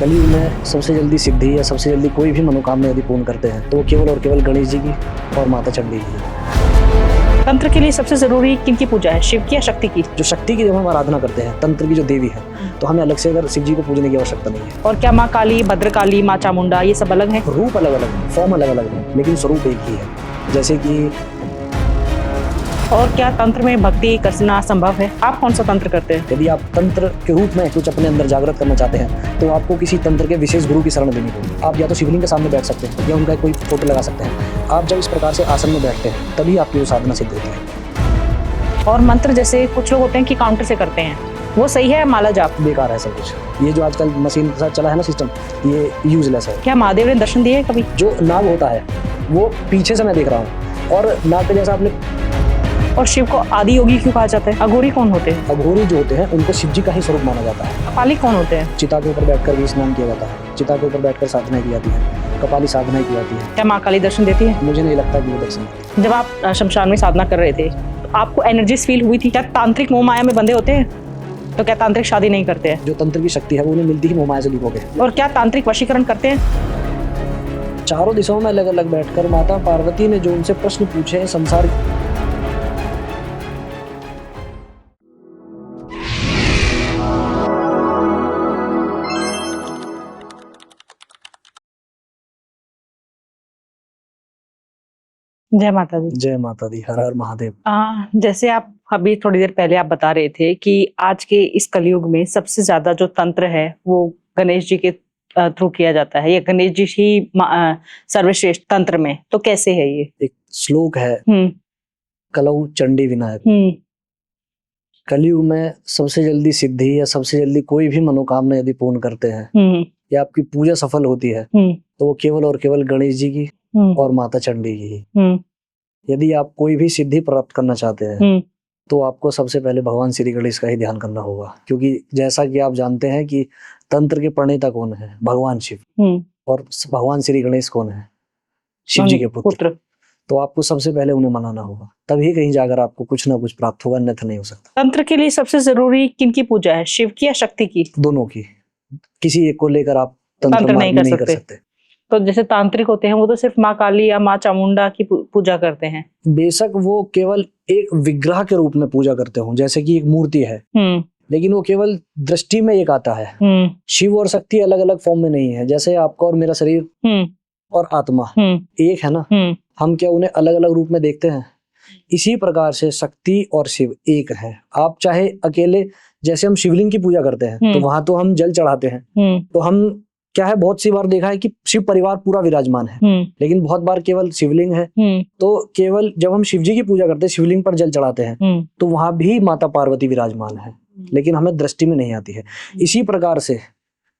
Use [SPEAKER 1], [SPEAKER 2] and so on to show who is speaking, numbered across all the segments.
[SPEAKER 1] कलयुग में सबसे जल्दी सिद्धि या सबसे जल्दी कोई भी मनोकामना यदि पूर्ण करते हैं तो वो केवल और केवल गणेश जी की और माता चंडी की है।
[SPEAKER 2] तंत्र के लिए सबसे जरूरी किनकी पूजा है, शिव की या शक्ति की?
[SPEAKER 1] जो शक्ति की जब हम आराधना करते हैं, तंत्र की जो देवी है, तो हमें अलग से अगर शिव जी को पूजने की आवश्यकता नहीं है।
[SPEAKER 2] और क्या माँ काली, भद्रकाली, माँ चामुंडा ये सब अलग है?
[SPEAKER 1] रूप अलग अलग है, फॉर्म अलग अलग है, लेकिन स्वरूप एक ही है। जैसे कि
[SPEAKER 2] और क्या तंत्र में भक्ति करना संभव है? आप कौन सा तंत्र करते हैं?
[SPEAKER 1] यदि आप तंत्र के रूप में कुछ अपने अंदर जागृत करना चाहते हैं तो आपको किसी तंत्र के विशेष गुरु की शरण लेनी होगी। आप या तो शिवलिंग के सामने बैठ सकते हैं या उनका कोई फोटो लगा सकते हैं। आप जब इस प्रकार से आसन में बैठते हैं तभी आपकी वो साधना सिद्ध होती है।
[SPEAKER 2] और मंत्र जैसे कुछ लोग होते हैं कि काउंटर से करते हैं, वो सही है? माला जाप
[SPEAKER 1] बेकार है सब कुछ। ये जो आजकल मशीन के साथ चला है ना सिस्टम, ये यूजलेस है।
[SPEAKER 2] क्या महादेव ने दर्शन दिए कभी?
[SPEAKER 1] जो नाग होता है वो पीछे से मैं देख रहा हूँ, और नाग के जैसा आपने।
[SPEAKER 2] और शिव को आदि योगी क्यों कहा जाता है? अघोरी कौन होते हैं?
[SPEAKER 1] अघोरी जो होते हैं उनको शिव जी का ही स्वरूप माना जाता है।
[SPEAKER 2] कपाली कौन होते हैं?
[SPEAKER 1] चिता के ऊपर बैठकर भी स्नान किया जाता है, चिता के ऊपर बैठकर साधना की जाती है, कपाली साधना की जाती है।
[SPEAKER 2] क्या माँ काली दर्शन देती है?
[SPEAKER 1] मुझे नहीं लगता कि वो दर्शन देती है।
[SPEAKER 2] जब आप शमशान में साधना कर रहे थे तो आपको एनर्जीज फील हुई थी? क्या तांत्रिक मोह माया में बंधे होते हैं? तो क्या तांत्रिक शादी नहीं करते हैं?
[SPEAKER 1] जो तंत्र की शक्ति है वो उन्हें मिलती ही मोहमाया से दीपों के।
[SPEAKER 2] और क्या तांत्रिक वशीकरण करते हैं?
[SPEAKER 1] चारों दिशाओं में अलग अलग बैठकर माता पार्वती ने जो उनसे प्रश्न पूछे हैं संसार।
[SPEAKER 2] जय माता दी।
[SPEAKER 1] जय माता दी, हर हर महादेव।
[SPEAKER 2] जैसे आप अभी थोड़ी देर पहले आप बता रहे थे कि आज के इस कलयुग में सबसे ज्यादा जो तंत्र है वो गणेश जी के थ्रू किया जाता है, या गणेश जी ही सर्वश्रेष्ठ तंत्र में, तो कैसे है ये?
[SPEAKER 1] एक श्लोक है, कलौ चंडी विनायक। कलयुग में सबसे जल्दी सिद्धि या सबसे जल्दी कोई भी मनोकामना यदि पूर्ण करते हैं या आपकी पूजा सफल होती है तो वो केवल और केवल गणेश जी की और माता चंडी की ही। यदि आप कोई भी सिद्धि प्राप्त करना चाहते हैं तो आपको सबसे पहले भगवान श्री गणेश का ही ध्यान करना होगा, क्योंकि जैसा कि आप जानते हैं कि तंत्र के प्रणेता कौन है? भगवान शिव। और भगवान श्री गणेश कौन है? शिव जी के पुत्र। तो आपको सबसे पहले उन्हें मनाना होगा, तभी कहीं जाकर आपको कुछ ना कुछ प्राप्त होगा, अन्यथा नहीं हो सकता।
[SPEAKER 2] तंत्र के लिए सबसे जरूरी किनकी पूजा है, शिव की या शक्ति की?
[SPEAKER 1] दोनों की। किसी एक को लेकर आप तंत्र
[SPEAKER 2] नहीं कर सकते। तो जैसे तांत्रिक होते हैं वो तो सिर्फ माँ काली या माँ चामुंडा की पूजा करते हैं।
[SPEAKER 1] बेशक वो केवल एक विग्रह के रूप में पूजा करते हो, जैसे कि एक मूर्ति है, लेकिन वो केवल दृष्टि में एक आता है। शिव और शक्ति अलग अलग फॉर्म में नहीं है। जैसे आपका और मेरा शरीर और आत्मा एक है ना, हम क्या उन्हें अलग अलग रूप में देखते हैं? इसी प्रकार से शक्ति और शिव एक है। आप चाहे अकेले, जैसे हम शिवलिंग की पूजा करते हैं तो वहां तो हम जल चढ़ाते हैं, तो हम क्या है, बहुत सी बार देखा है कि शिव परिवार पूरा विराजमान है, लेकिन बहुत बार केवल शिवलिंग है। तो केवल जब हम शिव जी की पूजा करते हैं, शिवलिंग पर जल चढ़ाते हैं, तो वहां भी माता पार्वती विराजमान है, लेकिन हमें दृष्टि में नहीं आती है। इसी प्रकार से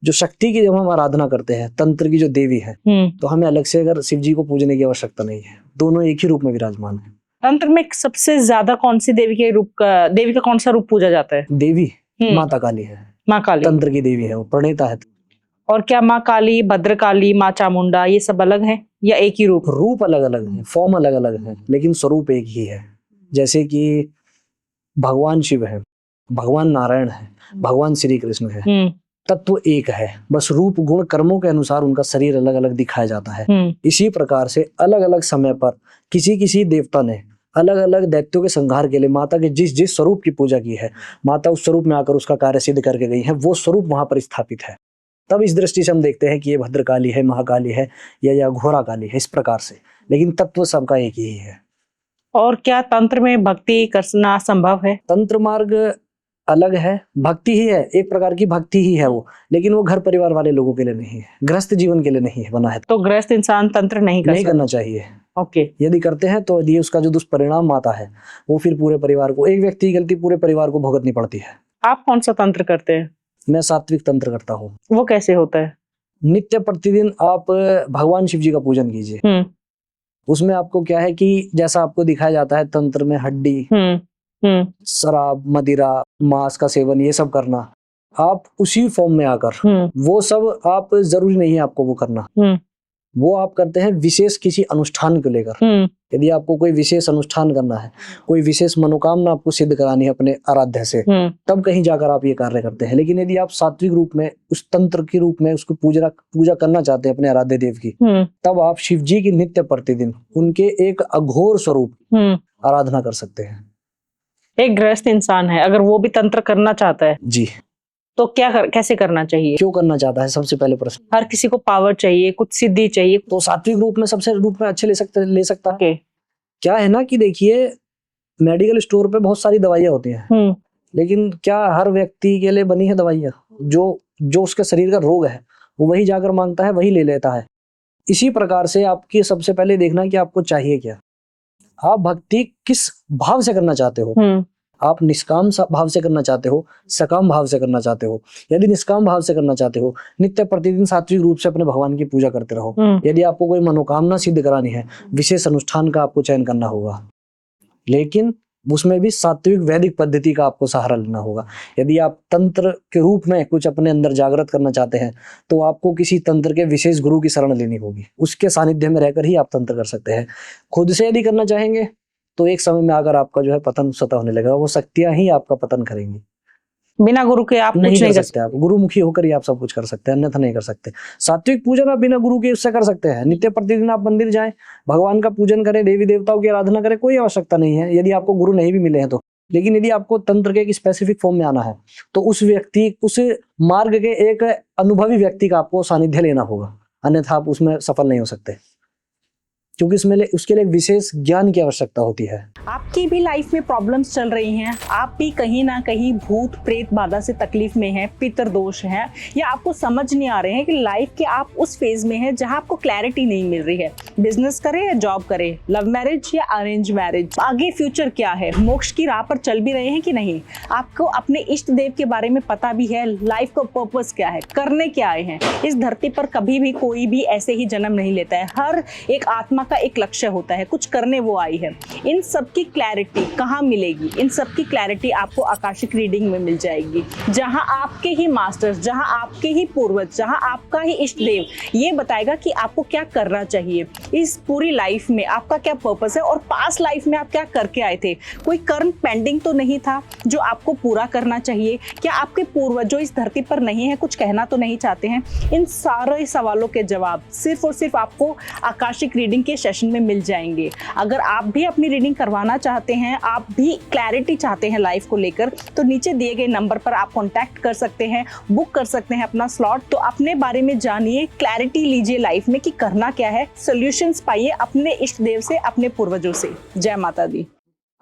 [SPEAKER 1] जो शक्ति की जब हम आराधना करते हैं, तंत्र की जो देवी है, तो हमें अलग से अगर शिव जी को पूजने की आवश्यकता नहीं है। दोनों एक ही रूप में विराजमान है।
[SPEAKER 2] तंत्र में सबसे ज्यादा कौन सी देवी का कौन सा रूप पूजा जाता है?
[SPEAKER 1] देवी माता काली है।
[SPEAKER 2] माँ काली
[SPEAKER 1] तंत्र की देवी है, वो प्रणेता है।
[SPEAKER 2] और क्या माँ काली, भद्रकाली, माँ चामुंडा ये सब अलग है या एक ही रूप?
[SPEAKER 1] रूप अलग अलग है, फॉर्म अलग अलग है, लेकिन स्वरूप एक ही है। जैसे कि भगवान शिव है, भगवान नारायण है, भगवान श्री कृष्ण है, तत्व एक है, बस रूप गुण कर्मों के अनुसार उनका शरीर अलग अलग दिखाया जाता है। इसी प्रकार से अलग अलग समय पर किसी किसी देवता ने अलग अलग दैत्यों के संहार के लिए माता के जिस जिस स्वरूप की पूजा की है, माता उस स्वरूप में आकर उसका कार्य सिद्ध करके गई है, वो स्वरूप वहां पर स्थापित है। तब इस दृष्टि से हम देखते हैं कि ये भद्रकाली है, महाकाली है या घोरा काली है, इस प्रकार से, लेकिन तत्व सबका एक ही है।
[SPEAKER 2] और क्या तंत्र में भक्ति करना संभव है?
[SPEAKER 1] तंत्र मार्ग अलग है, भक्ति ही है, एक प्रकार की भक्ति ही है वो, लेकिन वो घर परिवार वाले लोगों के लिए नहीं है, गृहस्थ जीवन के लिए नहीं है बना है।
[SPEAKER 2] तो गृहस्थ इंसान तंत्र नहीं
[SPEAKER 1] करना चाहिए।
[SPEAKER 2] ओके।
[SPEAKER 1] यदि करते हैं तो यदि उसका जो दुष्परिणाम आता है वो फिर पूरे परिवार को, एक व्यक्ति की गलती पूरे परिवार को भुगतनी पड़ती है।
[SPEAKER 2] आप कौन सा तंत्र करते हैं?
[SPEAKER 1] मैं सात्विक तंत्र करता हूँ।
[SPEAKER 2] वो कैसे होता है?
[SPEAKER 1] नित्य प्रतिदिन आप भगवान शिव जी का पूजन कीजिए। उसमें आपको क्या है कि जैसा आपको दिखाया जाता है तंत्र में, हड्डी, शराब, मदिरा, मांस का सेवन, ये सब करना, आप उसी फॉर्म में आकर वो सब आप जरूरी नहीं है आपको वो करना। वो आप करते हैं विशेष किसी अनुष्ठान को लेकर। यदि आपको कोई विशेष अनुष्ठान करना है, कोई विशेष मनोकामना आपको सिद्ध करानी है अपने आराध्य से, तब कहीं जाकर आप ये कार्य करते हैं। लेकिन यदि आप सात्विक रूप में, उस तंत्र के रूप में उसको पूजा करना चाहते हैं अपने आराध्य देव की, तब आप शिव जी की नित्य प्रतिदिन उनके एक अघोर स्वरूप आराधना कर सकते हैं।
[SPEAKER 2] एक गृहस्थ इंसान है, अगर वो भी तंत्र करना चाहता है
[SPEAKER 1] जी,
[SPEAKER 2] तो कैसे करना चाहिए?
[SPEAKER 1] क्यों करना चाहता है, सबसे पहले प्रश्न।
[SPEAKER 2] हर किसी को पावर चाहिए, कुछ सिद्धि चाहिए,
[SPEAKER 1] तो सात्विक रूप में सबसे रूप में अच्छे ले सकता है। क्या है ना कि देखिए, मेडिकल स्टोर पे बहुत सारी दवाइयाँ होती हैं, लेकिन क्या हर व्यक्ति के लिए बनी है दवाइयाँ? जो उसके शरीर का रोग है वो वही जाकर मांगता है, वही ले लेता है। इसी प्रकार से आपकी सबसे पहले देखना कि आपको चाहिए क्या, आप भक्ति किस भाव से करना चाहते हो। आप निष्काम भाव से करना चाहते हो, सकाम भाव से करना चाहते हो। यदि निष्काम भाव से करना चाहते हो, नित्य प्रतिदिन सात्विक रूप से अपने भगवान की पूजा करते रहो। यदि आपको कोई मनोकामना सिद्ध करानी है, विशेष अनुष्ठान का आपको चयन करना होगा, लेकिन उसमें भी सात्विक वैदिक पद्धति का आपको सहारा लेना होगा। यदि आप तंत्र के रूप में कुछ अपने अंदर जागृत करना चाहते हैं, तो आपको किसी तंत्र के विशेष गुरु की शरण लेनी होगी। उसके सानिध्य में रहकर ही आप तंत्र कर सकते हैं। खुद से यदि करना चाहेंगे तो एक समय में आकर आपका जो है पतन स्वतः होने लगेगा। वो शक्तियां ही आपका पतन करेंगी।
[SPEAKER 2] बिना गुरु के आप
[SPEAKER 1] नहीं कर सकते। आप गुरुमुखी होकर ही आप सब कुछ कर सकते हैं, अन्यथा नहीं कर सकते। सात्विक पूजन आप बिना गुरु के उससे कर सकते हैं। नित्य प्रतिदिन आप मंदिर जाएं, भगवान का पूजन करें, देवी देवताओं की आराधना करें, कोई आवश्यकता नहीं है यदि आपको गुरु नहीं भी मिले हैं तो। लेकिन यदि आपको तंत्र के एक स्पेसिफिक फॉर्म में आना है, तो उस मार्ग के एक अनुभवी व्यक्ति का आपको सानिध्य लेना होगा, अन्यथा आप उसमें सफल नहीं हो सकते, क्योंकि उसके लिए विशेष ज्ञान की आवश्यकता होती है।
[SPEAKER 2] आपकी भी लाइफ में प्रॉब्लम्स चल रही हैं, आप भी कहीं ना कहीं भूत प्रेत बाधा से तकलीफ में हैं, पितर दोष है, या आपको समझ नहीं आ रहे हैं कि लाइफ के आप उस फेज में हैं जहां आपको क्लैरिटी नहीं मिल रही है, बिजनेस करें या जॉब करें, लव मैरिज या अरेंज मैरिज, आगे फ्यूचर क्या है, मोक्ष की राह पर चल भी रहे हैं कि नहीं, आपको अपने इष्ट देव के बारे में पता भी है, लाइफ का पर्पस क्या है, करने क्या आए हैं। इस धरती पर कभी भी कोई भी ऐसे ही जन्म नहीं लेता है, हर एक आत्मा का एक लक्ष्य होता है, कुछ करने वो आई है। इन सब की क्लैरिटी कहाँ मिलेगी? इन सब की क्लैरिटी आपको आकाशिक रीडिंग में मिल जाएगी, जहां आपके ही मास्टर्स, जहां आपके ही पूर्वज, जहां आपका ही इष्ट देव ये बताएगा कि आपको क्या करना चाहिए, इस पूरी लाइफ में आपका क्या पर्पस है, और पास्ट लाइफ में आप क्या करके आए थे। कोई कर्म पेंडिंग तो नहीं था जो आपको पूरा करना चाहिए? क्या आपके पूर्वज जो इस धरती पर नहीं है कुछ कहना तो नहीं चाहते हैं? इन सारे सवालों के जवाब सिर्फ और सिर्फ आपको आकाशिक रीडिंग के सेशन में मिल जाएंगे। अगर आप भी अपनी रीडिंग करवाना चाहते हैं, आप भी क्लैरिटी चाहते हैं लाइफ को लेकर, तो नीचे दिए गए नंबर पर आप कांटेक्ट कर सकते हैं, बुक कर सकते हैं अपना स्लॉट। तो अपने बारे में जानिए, क्लैरिटी लीजिए लाइफ में कि करना क्या है, सॉल्यूशंस पाइए अपने इष्ट देव से, अपने पूर्वजों से। जय माता दी।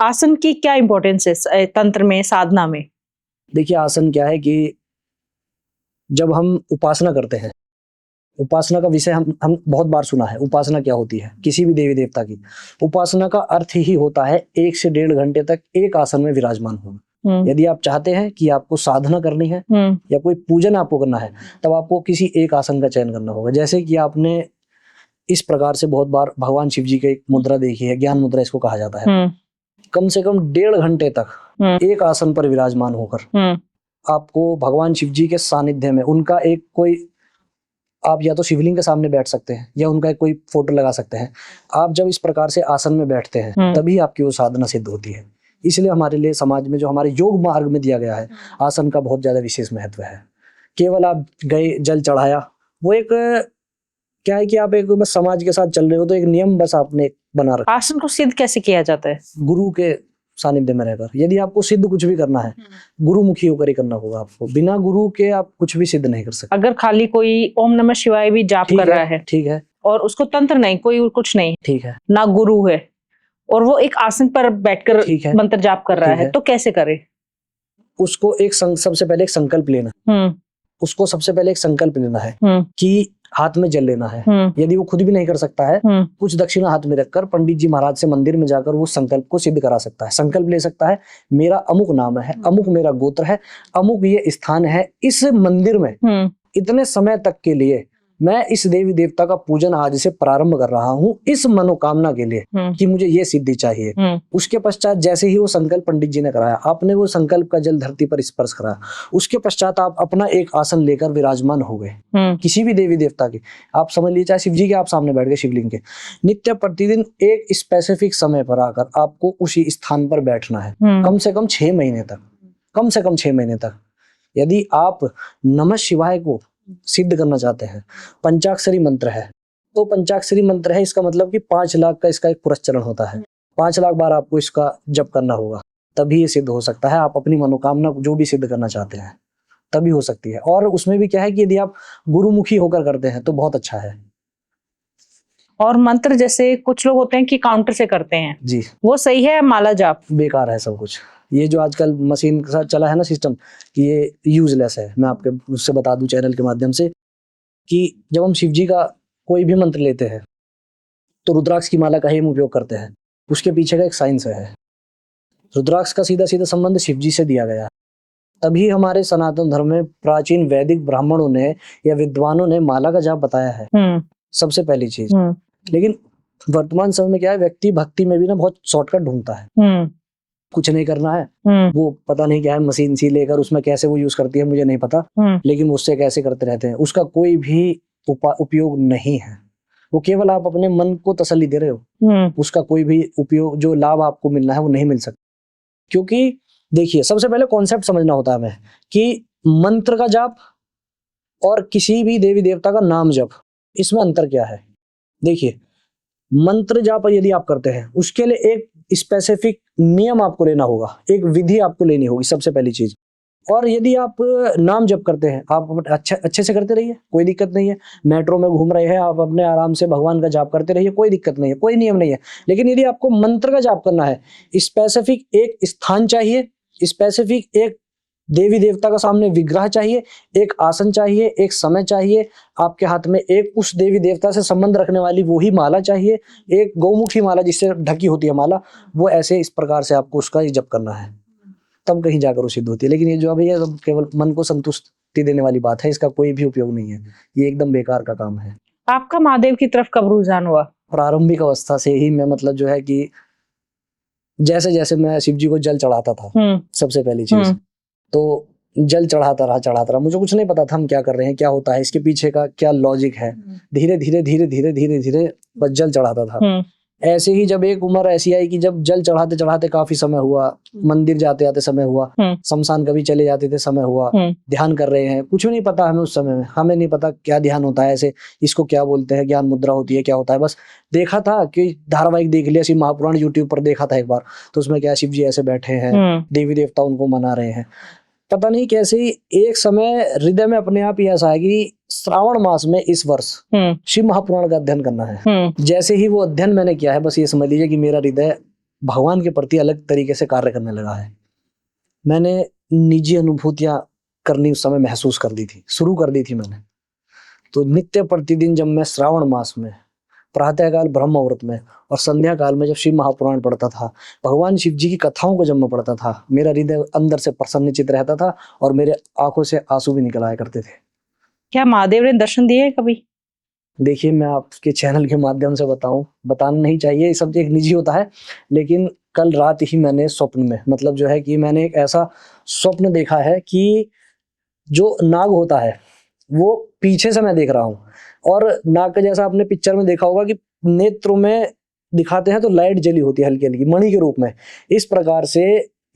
[SPEAKER 2] आसन की क्या इंपॉर्टेंस है तंत्र में, साधना में?
[SPEAKER 1] देखिए, आसन क्या है कि जब हम उपासना करते हैं, उपासना का विषय हम बहुत बार सुना है। उपासना क्या होती है? किसी भी देवी देवता की उपासना का अर्थ ही होता है 1 से 1.5 घंटे तक एक आसन में विराजमान होना। यदि आप चाहते हैं कि आपको साधना करनी है या कोई पूजन आपको करना है, तब आपको किसी एक आसन का चयन करना होगा। जैसे कि आपने इस प्रकार से बहुत बार भगवान शिव जी की एक मुद्रा देखी है, ज्ञान मुद्रा इसको कहा जाता है। कम से कम 1.5 घंटे तक एक आसन पर विराजमान होकर आपको भगवान शिव जी के सानिध्य में उनका एक कोई, आप या तो शिवलिंग के सामने बैठ सकते हैं या उनका कोई फोटो लगा सकते हैं। आप जब इस प्रकार से आसन में बैठते हैं तभी आपकी वो साधना सिद्ध होती है। इसलिए हमारे लिए समाज में जो हमारे योग मार्ग में दिया गया है, आसन का बहुत ज्यादा विशेष महत्व है। केवल आप गए, जल चढ़ाया, वो एक क्या है कि आप एक बस समाज के साथ चल रहे हो, तो एक नियम बस आपने बना रखा।
[SPEAKER 2] आसन को सिद्ध कैसे किया जाता है?
[SPEAKER 1] गुरु के सानिध्य में रहकर। यदि आपको सिद्ध कुछ भी करना है, गुरुमुखी होकर ही करना होगा आपको। बिना गुरु के आप कुछ भी सिद्ध नहीं कर सकते।
[SPEAKER 2] अगर खाली कोई ओम नमः शिवाय भी जाप कर रहा है,
[SPEAKER 1] ठीक है, और
[SPEAKER 2] उसको तंत्र नहीं, कोई कुछ नहीं,
[SPEAKER 1] ठीक है,
[SPEAKER 2] ना गुरु है, और वो एक आसन पर बैठकर मंत्र जाप कर रहा है, तो कैसे करे?
[SPEAKER 1] उसको सबसे पहले एक संकल्प लेना। उसको सबसे पहले एक संकल्प लेना है कि हाथ में जल लेना है। यदि वो खुद भी नहीं कर सकता है, कुछ दक्षिणा हाथ में रखकर पंडित जी महाराज से मंदिर में जाकर वो संकल्प को सिद्ध करा सकता है। संकल्प ले सकता है, मेरा अमुक नाम है, अमुक मेरा गोत्र है, अमुक ये स्थान है, इस मंदिर में इतने समय तक के लिए मैं इस देवी देवता का पूजन आज से प्रारंभ कर रहा हूँ इस मनोकामना के लिए कि मुझे ये सिद्धि चाहिए। उसके पश्चात जैसे ही वो संकल्प पंडित जी ने कराया, आपने वो संकल्प का जल धरती पर स्पर्श कराया, उसके पश्चात आप अपना एक आसन लेकर विराजमान हो गए किसी भी देवी देवता के, आप समझ लीजिए चाहे शिव जी के आप सामने बैठ गए शिवलिंग के, नित्य प्रतिदिन एक स्पेसिफिक समय पर आकर आपको उसी स्थान पर बैठना है कम से कम 6 महीने तक, कम से कम 6 महीने तक। यदि आप नमः शिवाय को सिद्ध करना चाहते हैं, पंचाक्षरी मंत्र है, तो पंचाक्षरी मंत्र है, इसका मतलब कि 5 लाख का इसका एक पुरस्चरण होता है, 5 लाख बार आपको इसका जप करना होगा, तभी ये सिद्ध हो सकता है। आप अपनी मनोकामना जो भी सिद्ध करना चाहते हैं तभी हो सकती है। और उसमें भी क्या है कि यदि आप गुरुमुखी होकर करते हैं तो बहुत अच्छा है।
[SPEAKER 2] और मंत्र जैसे कुछ लोग होते हैं कि काउंटर से करते हैं
[SPEAKER 1] जी,
[SPEAKER 2] वो सही है? माला जाप
[SPEAKER 1] बेकार है सब कुछ। ये जो आजकल मशीन के साथ चला है ना सिस्टम, कि ये यूजलेस है। मैं आपके उससे बता दूं चैनल के माध्यम से कि जब हम शिव जी का कोई भी मंत्र लेते हैं तो रुद्राक्ष की माला का ही हम उपयोग करते हैं, उसके पीछे का एक साइंस है। रुद्राक्ष का सीधा सीधा संबंध शिव जी से दिया गया है। तभी हमारे सनातन धर्म में प्राचीन वैदिक ब्राह्मणों ने या विद्वानों ने माला का जाप बताया है, सबसे पहली चीज। लेकिन वर्तमान समय में क्या है, व्यक्ति भक्ति में भी ना बहुत शॉर्टकट ढूंढता है। कुछ नहीं करना है, वो पता नहीं क्या है मशीन सी लेकर उसमें कैसे वो यूज करती है मुझे नहीं पता, लेकिन उससे कैसे करते रहते हैं, उसका कोई भी उपयोग नहीं है। वो केवल आप अपने मन को तसल्ली दे रहे हो, उसका कोई भी उपयोग, जो लाभ आपको मिलना है वो नहीं मिल सकता। क्योंकि देखिए सबसे पहले कॉन्सेप्ट समझना होता है हमें कि मंत्र का जाप और किसी भी देवी देवता का नाम जप, इसमें अंतर क्या है। देखिए मंत्र जाप यदि आप करते हैं उसके लिए एक स्पेसिफिक नियम आपको लेना होगा, एक विधि आपको लेनी होगी सबसे पहली चीज। और यदि आप नाम जप करते हैं, आप अच्छे से करते रहिए, कोई दिक्कत नहीं है। मेट्रो में घूम रहे हैं आप, अपने आराम से भगवान का जाप करते रहिए, कोई दिक्कत नहीं है, कोई नियम नहीं है। लेकिन यदि आपको मंत्र का जाप करना है, स्पेसिफिक एक स्थान चाहिए, स्पेसिफिक एक देवी देवता का सामने विग्रह चाहिए, एक आसन चाहिए, एक समय चाहिए, आपके हाथ में एक उस देवी देवता से संबंध रखने वाली वही माला चाहिए, एक गौमुखी माला जिससे ढकी होती है माला, वो ऐसे इस प्रकार से आपको उसका जप करना है, तब कहीं जाकर वो सिद्ध होती है। लेकिन ये जो अभी है केवल मन को संतुष्टि देने वाली बात है, इसका कोई भी उपयोग नहीं है, ये एकदम बेकार का काम है।
[SPEAKER 2] आपका महादेव की तरफ कब रुझान हुआ? प्रारंभिक
[SPEAKER 1] अवस्था से ही मैं, मतलब जो है कि जैसे जैसे मैं शिव जी को जल चढ़ाता था, सबसे पहली चीज तो जल चढ़ाता रहा, मुझे कुछ नहीं पता था हम क्या कर रहे हैं, क्या होता है, इसके पीछे का क्या लॉजिक है। धीरे धीरे धीरे धीरे धीरे धीरे बस जल चढ़ाता था। ऐसे ही जब एक उम्र ऐसी आई कि जब जल चढ़ाते चढ़ाते काफी समय हुआ, मंदिर जाते जाते समय हुआ, शमशान कभी चले जाते थे समय हुआ, ध्यान कर रहे हैं, कुछ नहीं पता हमें उस समय में, हमें नहीं पता क्या ध्यान होता है, ऐसे इसको क्या बोलते हैं, ज्ञान मुद्रा होती है, क्या होता है। बस देखा था कि धारावाहिक देख लिया, शिव महापुराण यूट्यूब पर देखा था एक बार, तो उसमें क्या शिव जी ऐसे बैठे हैं, देवी देवता उनको मना रहे हैं। पता नहीं कैसे ही एक समय हृदय में अपने आप ही ऐसा है कि श्रावण मास में इस वर्ष शिव महापुराण का अध्ययन करना है। जैसे ही वो अध्ययन मैंने किया है, बस ये समझ लीजिए कि मेरा हृदय भगवान के प्रति अलग तरीके से कार्य करने लगा है। मैंने निजी अनुभूतियां करनी उस समय महसूस कर दी थी, शुरू कर दी थी मैंने। तो नित्य प्रतिदिन जब मैं श्रावण मास में प्रातःकाल ब्रह्म मुहूर्त में और संध्या काल में जब शिव महापुराण पढ़ता था, भगवान शिव जी की कथाओं को जब मैं पढ़ता था, मेरा हृदय अंदर से प्रसन्नचित रहता था और मेरे आंखों से आंसू भी निकल आया करते थे।
[SPEAKER 2] क्या महादेव ने दर्शन दिए कभी?
[SPEAKER 1] देखिए मैं आपके चैनल के माध्यम से बताना नहीं चाहिए, ये सब एक निजी होता है, लेकिन कल रात ही मैंने स्वप्न में, मतलब जो है कि मैंने एक ऐसा स्वप्न देखा है कि जो नाग होता है वो पीछे से मैं देख रहा हूँ, और नाग का जैसा आपने पिक्चर में देखा होगा कि नेत्रों में दिखाते हैं तो लाइट जली होती है हल्की हल्की मणि के रूप में। इस प्रकार से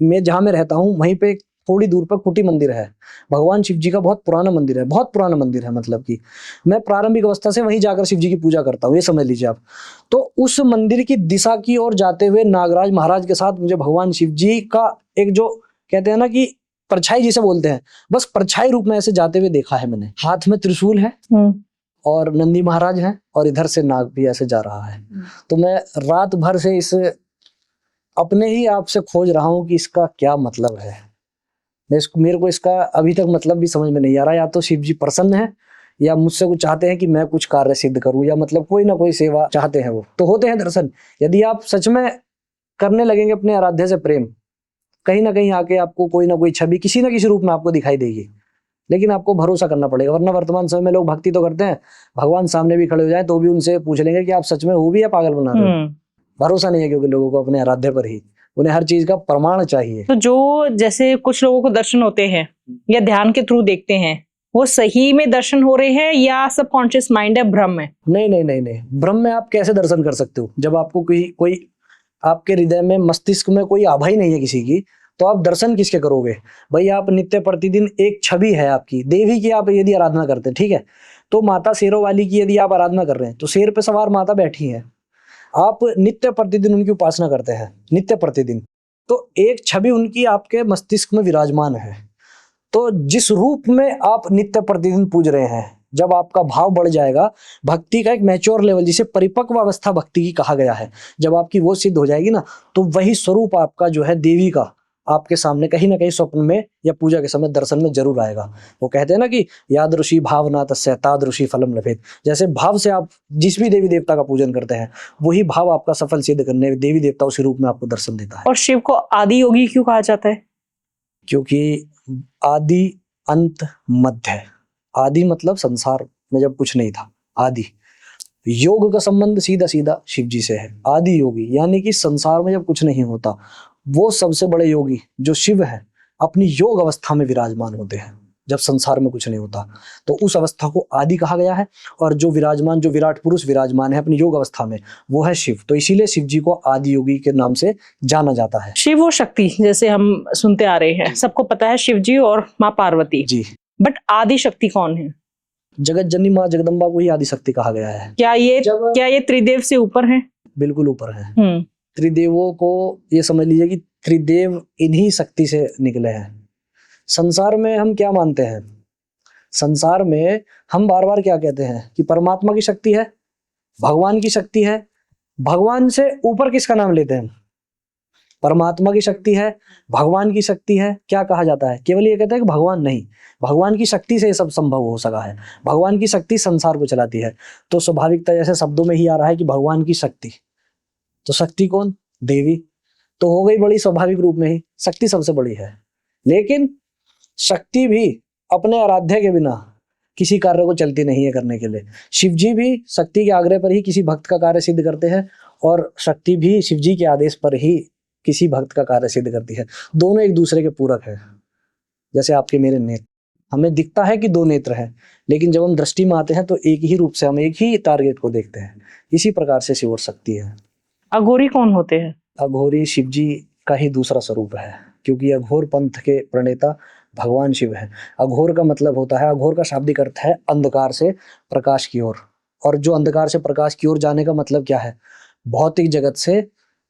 [SPEAKER 1] मैं जहां मैं रहता हूँ वहीं पे थोड़ी दूर पर कुटी मंदिर है, भगवान शिव जी का बहुत पुराना मंदिर है, बहुत पुराना मंदिर है। मतलब कि मैं प्रारंभिक अवस्था से वहीं जाकर शिव जी की पूजा करता हूँ, ये समझ लीजिए आप। तो उस मंदिर की दिशा की ओर जाते हुए नागराज महाराज के साथ मुझे भगवान शिव जी का एक, जो कहते हैं ना कि परछाई जिसे बोलते हैं, बस परछाई रूप में ऐसे जाते हुए देखा है मैंने। हाथ में त्रिशूल है और नंदी महाराज हैं और इधर से नाग भी ऐसे जा रहा है। तो मैं रात भर से इस अपने ही आप से खोज रहा हूं कि इसका क्या मतलब है। मेरे को इसका अभी तक मतलब भी समझ में नहीं आ रहा। या तो शिव जी प्रसन्न है या मुझसे कुछ चाहते हैं कि मैं कुछ कार्य सिद्ध करूं, या मतलब कोई ना कोई सेवा चाहते हैं। वो तो होते हैं दर्शन, यदि आप सच में करने लगेंगे अपने आराध्य से प्रेम, कहीं ना कहीं आके आपको कोई ना कोई छवि किसी ना किसी रूप में आपको दिखाई देगी। लेकिन आपको भरोसा करना पड़ेगा, वरना वर्तमान समय में लोग भक्ति तो करते हैं, भगवान सामने भी खड़े हो जाए तो भी उनसे पूछ लेंगे कि आप सच में हो भी या पागल बना रहे हो। भरोसा नहीं है, क्योंकि लोगों को अपने आराध्य पर ही, उन्हें हर चीज का प्रमाण चाहिए।
[SPEAKER 2] तो जो जैसे कुछ लोगों को दर्शन होते हैं या ध्यान के थ्रू देखते हैं, वो सही में दर्शन हो रहे हैं या सबकॉन्शियस माइंड है, भ्रम है?
[SPEAKER 1] नहीं नहीं नहीं नहीं, भ्रम में आप कैसे दर्शन कर सकते हो? जब आपको कोई आपके हृदय में, मस्तिष्क में कोई आभा ही नहीं है किसी की, तो आप दर्शन किसके करोगे? भाई आप नित्य प्रतिदिन एक छवि है आपकी देवी की, आप यदि आराधना करते हैं, ठीक है, तो माता शेरों वाली की यदि आप आराधना कर रहे हैं, तो शेर पे सवार माता बैठी है, आप नित्य प्रतिदिन उनकी उपासना करते हैं, नित्य प्रतिदिन, तो एक छवि उनकी आपके मस्तिष्क में विराजमान है। तो जिस रूप में आप नित्य प्रतिदिन पूज रहे हैं, जब आपका भाव बढ़ जाएगा, भक्ति का एक मैच्योर लेवल, जिसे परिपक्व अवस्था भक्ति की कहा गया है, जब आपकी वो सिद्ध हो जाएगी ना, तो वही स्वरूप आपका जो है देवी का आपके सामने कहीं ना कहीं स्वप्न में या पूजा के समय दर्शन में जरूर आएगा। वो कहते हैं ना कि यादृशी भावना तस्य तादृशी फलम लभेत। जैसे भाव से आप जिस भी देवी देवता का पूजन करते हैं, वही भाव आपका सफल सिद्ध करने देवी देवता उसी रूप में आपको दर्शन देता है।
[SPEAKER 2] और शिव को आदि योगी क्यों कहा जाता है?
[SPEAKER 1] क्योंकि आदि, अंत, मध्य। आदि मतलब संसार में जब कुछ नहीं था, आदि। योग का संबंध सीधा सीधा शिव जी से है। आदि योगी यानी कि संसार में जब कुछ नहीं होता, वो सबसे बड़े योगी जो शिव है अपनी योग अवस्था में विराजमान होते हैं। जब संसार में कुछ नहीं होता, तो उस अवस्था को आदि कहा गया है। और जो विराजमान, जो विराट पुरुष विराजमान है अपनी योग अवस्था में, वो है शिव। तो इसीलिए शिव जी को आदि योगी के नाम से जाना जाता है।
[SPEAKER 2] शिव और शक्ति जैसे हम सुनते आ रहे हैं, सबको पता है शिव जी और माँ पार्वती
[SPEAKER 1] जी,
[SPEAKER 2] बट आदि शक्ति कौन है?
[SPEAKER 1] जगत जननी माँ जगदम्बा को ही आदि शक्ति कहा गया है।
[SPEAKER 2] क्या ये त्रिदेव से ऊपर है?
[SPEAKER 1] बिल्कुल ऊपर है। त्रिदेवों को ये समझ लीजिए कि त्रिदेव इन्हीं शक्ति से निकले हैं। संसार में हम क्या मानते हैं? संसार में हम बार बार क्या कहते हैं कि परमात्मा की शक्ति है, भगवान की शक्ति है। भगवान से ऊपर किसका नाम लेते हैं? परमात्मा की शक्ति है, भगवान की शक्ति है। क्या कहा जाता है? केवल ये कहते हैं कि भगवान नहीं, भगवान की शक्ति से ये सब संभव हो सका है। भगवान की शक्ति संसार को चलाती है। तो स्वाभाविकता जैसे शब्दों में ही आ रहा है कि भगवान की शक्ति, तो शक्ति कौन? देवी। तो हो गई बड़ी, स्वाभाविक रूप में ही शक्ति सबसे बड़ी है। लेकिन शक्ति भी अपने आराध्य के बिना किसी कार्य को चलती नहीं है करने के लिए। शिव जी भी शक्ति के आग्रह पर ही किसी भक्त का कार्य सिद्ध करते हैं, और शक्ति भी शिव जी के आदेश पर ही किसी भक्त का कार्य सिद्ध करती है। दोनों एक दूसरे के पूरक है। जैसे आपके मेरे नेत्र, हमें दिखता है कि दो नेत्र हैं, लेकिन जब हम दृष्टि में आते हैं तो एक ही रूप से हम एक ही टारगेट को देखते हैं। इसी प्रकार से शिव और शक्ति है।
[SPEAKER 2] अघोरी कौन होते हैं?
[SPEAKER 1] अघोरी शिव जी का ही दूसरा स्वरूप है, क्योंकि अघोर पंथ के प्रणेता भगवान शिव है। अघोर का मतलब होता है, अघोर का शाब्दिक अर्थ है अंधकार से प्रकाश की ओर। और जो अंधकार से प्रकाश की ओर जाने का मतलब क्या है? भौतिक जगत से